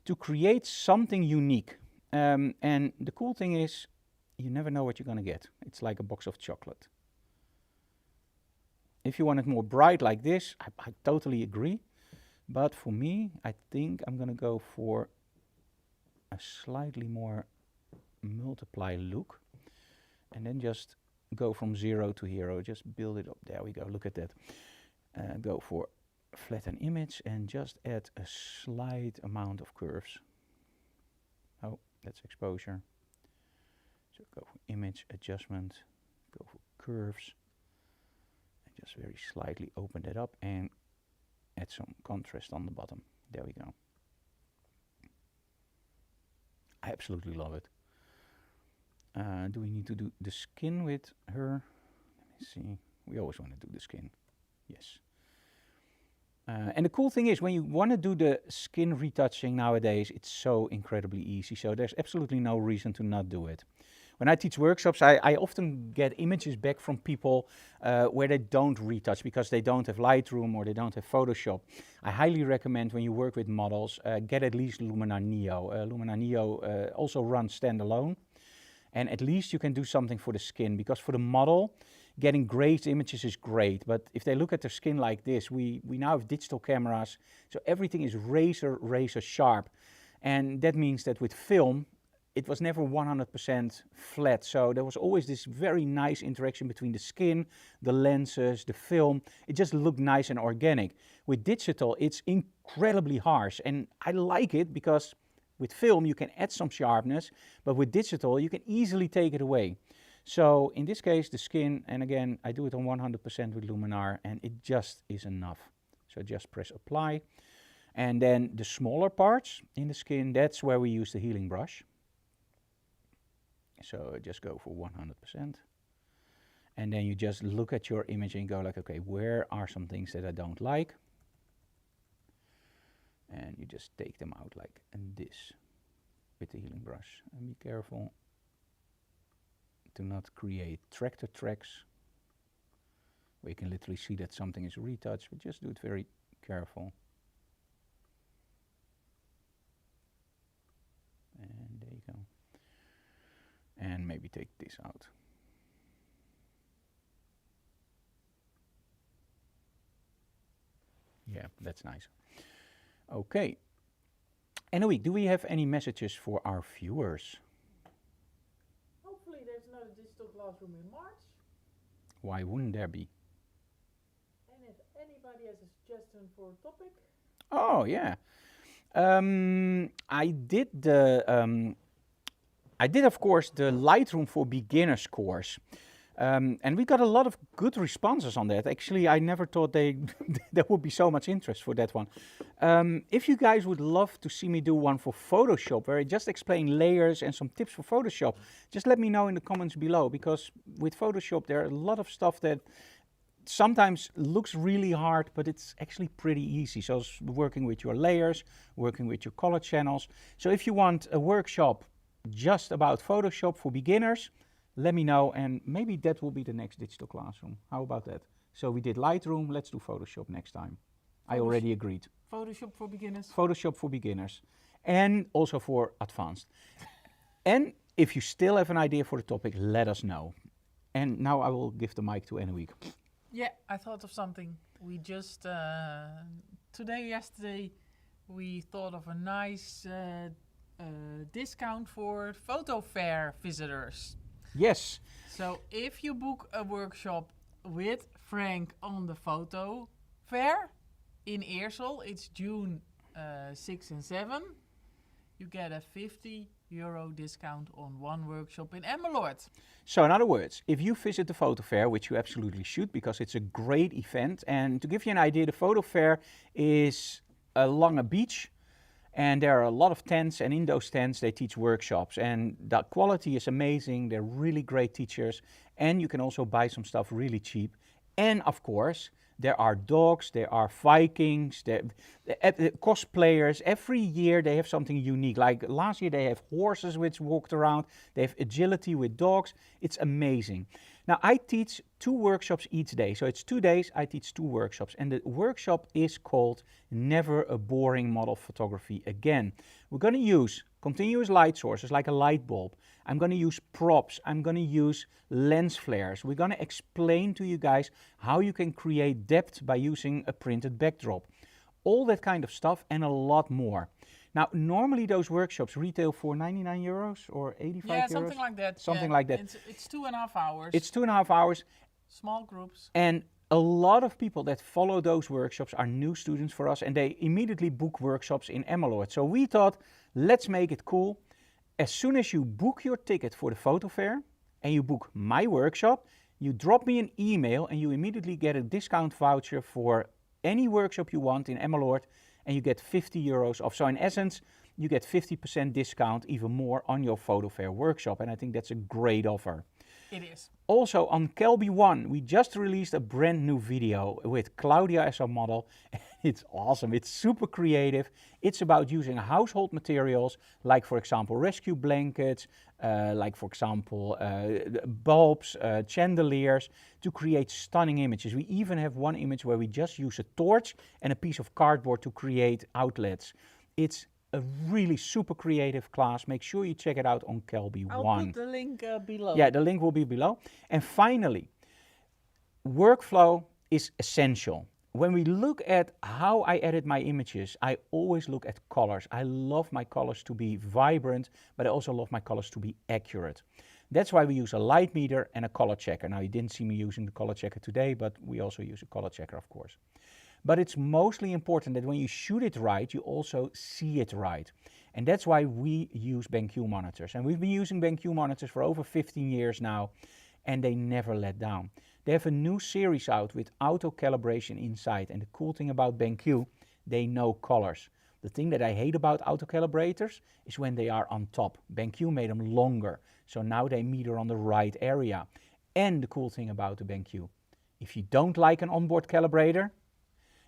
to create something unique. And the cool thing is, you never know what you're going to get. It's like a box of chocolate. If you want it more bright like this, I totally agree. But for me, I think I'm going to go for a slightly more multiply look. And then just go from 0 to hero. Just build it up. There we go. Look at that. Go for flatten image and just add a slight amount of curves. Oh, that's exposure. So go for image adjustment, go for curves, and just very slightly open that up and add some contrast on the bottom. There we go. I absolutely love it. Do we need to do the skin with her? Let me see. We always want to do the skin. Yes. And the cool thing is, when you want to do the skin retouching nowadays, it's so incredibly easy. So there's absolutely no reason to not do it. When I teach workshops, I often get images back from people where they don't retouch because they don't have Lightroom or they don't have Photoshop. I highly recommend when you work with models, get at least Luminar Neo. Luminar Neo also runs standalone. And at least you can do something for the skin, because for the model, getting grazed images is great. But if they look at their skin like this, we now have digital cameras, so everything is razor sharp. And that means that with film, it was never 100% flat. So there was always this very nice interaction between the skin, the lenses, the film. It just looked nice and organic. With digital, it's incredibly harsh. And I like it because with film, you can add some sharpness, but with digital, you can easily take it away. So in this case, the skin, and again, I do it on 100% with Luminar, and it just is enough. So just press apply. And then the smaller parts in the skin, that's where we use the healing brush. So just go for 100%. And then you just look at your image and go like, okay, where are some things that I don't like? And you just take them out like this with the healing brush. And be careful to not create tractor tracks where you can literally see that something is retouched, but just do it very careful. And there you go. And maybe take this out. Yeah, that's nice. Okay. Annewiek, do we have any messages for our viewers? Hopefully there's another digital classroom in March. Why wouldn't there be? And if anybody has a suggestion for a topic. Oh, yeah. I did, of course, the Lightroom for Beginners course. And we got a lot of good responses on that. Actually, I never thought there would be so much interest for that one. If you guys would love to see me do one for Photoshop, where I just explain layers and some tips for Photoshop, just let me know in the comments below, because with Photoshop, there are a lot of stuff that sometimes looks really hard, but it's actually pretty easy. So it's working with your layers, working with your color channels. So if you want a workshop just about Photoshop for beginners, let me know, and maybe that will be the next digital classroom. How about that? So we did Lightroom, let's do Photoshop next time. I already agreed. Photoshop for beginners. Photoshop for beginners. And also for advanced. And if you still have an idea for the topic, let us know. And now I will give the mic to Annewiek. Yeah, I thought of something. We just, yesterday, we thought of a nice discount for Fotofair visitors. Yes. So if you book a workshop with Frank on the Fotofair in Eersel, it's June 6 and 7, you get a €50 discount on one workshop in Emmeloord. So in other words, if you visit the Fotofair, which you absolutely should, because it's a great event, and to give you an idea, the Fotofair is along a beach, and there are a lot of tents, and in those tents they teach workshops, and the quality is amazing. They're really great teachers, and you can also buy some stuff really cheap. And of course, there are dogs, there are Vikings, there cosplayers. Every year they have something unique. Like last year they have horses which walked around. They have agility with dogs. It's amazing. Now I teach 2 workshops each day. So it's 2 days, I teach 2 workshops. And the workshop is called Never a Boring Model Photography Again. We're going to use continuous light sources like a light bulb. I'm going to use props. I'm going to use lens flares. We're going to explain to you guys how you can create depth by using a printed backdrop. All that kind of stuff and a lot more. Now, normally those workshops retail for €99 or 85 euros. Yeah, something like that. Something like that. It's 2.5 hours. It's 2.5 hours. Small groups. And a lot of people that follow those workshops are new students for us, and they immediately book workshops in Emmeloord. So we thought, let's make it cool. As soon as you book your ticket for the Fotofair and you book my workshop, you drop me an email and you immediately get a discount voucher for any workshop you want in Emmeloord, and you get €50 off. So in essence, you get 50% discount, even more, on your Fotofair workshop. And I think that's a great offer. It is. Also on Kelby One, we just released a brand new video with Claudia as our model. It's awesome. It's super creative. It's about using household materials, like for example rescue blankets, like for example bulbs, chandeliers, to create stunning images. We even have one image where we just use a torch and a piece of cardboard to create outlets. It's a really super creative class. Make sure you check it out on Kelby I'll 1. put the link below. Yeah, the link will be below. And finally, workflow is essential. When we look at how I edit my images, I always look at colors. I love my colors to be vibrant, but I also love my colors to be accurate. That's why we use a light meter and a color checker. Now, you didn't see me using the color checker today, but we also use a color checker, of course. But it's mostly important that when you shoot it right, you also see it right. And that's why we use BenQ monitors. And we've been using BenQ monitors for over 15 years now, and they never let down. They have a new series out with auto calibration inside. And the cool thing about BenQ, they know colors. The thing that I hate about auto calibrators is when they are on top. BenQ made them longer, so now they meter on the right area. And the cool thing about the BenQ, if you don't like an onboard calibrator,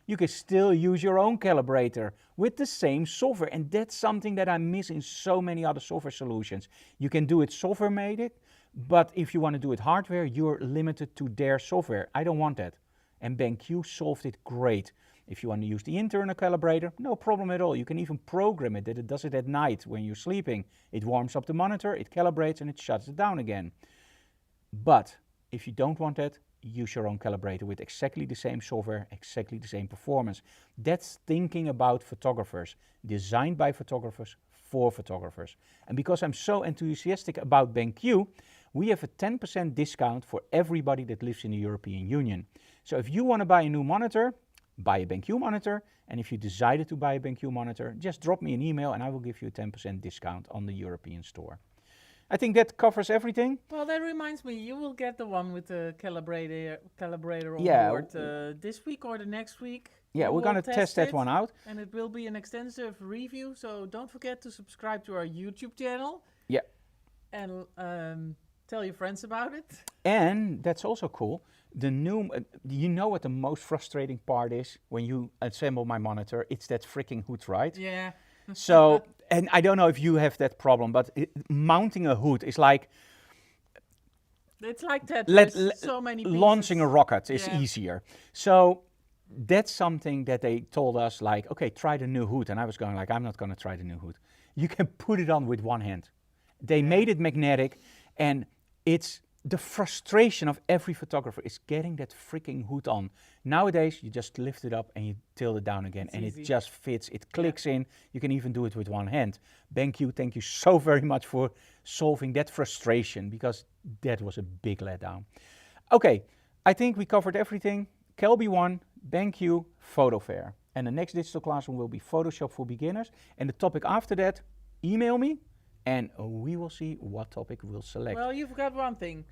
you can still use your own calibrator with the same software. And that's something that I miss in so many other software solutions. You can do it software made, but if you want to do it hardware, you're limited to their software. I don't want that. And BenQ solved it great. If you want to use the internal calibrator, no problem at all. You can even program it that it does it at night when you're sleeping. It warms up the monitor, it calibrates, and it shuts it down again. But if you don't want that, use your own calibrator with exactly the same software, exactly the same performance. That's thinking about photographers, designed by photographers for photographers. And because I'm so enthusiastic about BenQ, we have a 10% discount for everybody that lives in the European Union. So if you want to buy a new monitor, buy a BenQ monitor. And if you decided to buy a BenQ monitor, just drop me an email and I will give you a 10% discount on the European store. I think that covers everything. Well, that reminds me, you will get the one with the calibrator on Yeah. board this week or the next week. Yeah, We we're will going to test that it, one out. And it will be an extensive review, so don't forget to subscribe to our YouTube channel. Yeah. And tell your friends about it. And that's also cool. The new, you know what the most frustrating part is when you assemble my monitor? It's that freaking hood, right? Yeah. So, and I don't know if you have that problem, but mounting a hood is like It's like Tetris, so many pieces. launching a rocket is Yeah. easier. So that's something that they told us, like, okay, try the new hood. And I was going like, I'm not going to try the new hood. You can put it on with one hand. They made it magnetic, and it's the frustration of every photographer is getting that freaking hood on. Nowadays, you just lift it up and you tilt it down again, and easy. it just fits. It clicks in. You can even do it with one hand. BenQ, thank you so very much for solving that frustration, because that was a big letdown. Okay, I think we covered everything. Kelby 1, BenQ, Fotofair. And the next digital classroom will be Photoshop for beginners. And the topic after that, email me, and we will see what topic we'll select. Well, you've got one thing.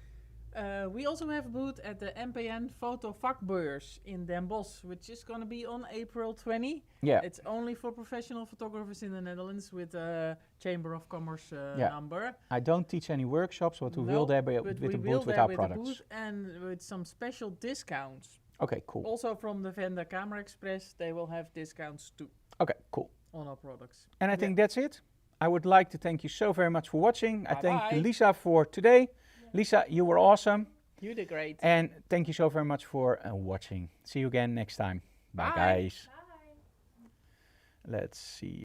We also have a booth at the NPN Fotovakbeurs in Den Bosch, which is going to be on April 20. Yeah. It's only for professional photographers in the Netherlands with a Chamber of Commerce number. I don't teach any workshops, but we will there be with a booth with our products. Booth and with some special discounts. Okay, cool. Also from the vendor Camera Express, they will have discounts too Okay, cool. on our products. And I think that's it. I would like to thank you so very much for watching. I thank Bye-bye. Lisa for today. Lisa, you were awesome. You did great. And thank you so very much for watching. See you again next time. Bye, Bye. guys. Bye. Let's see.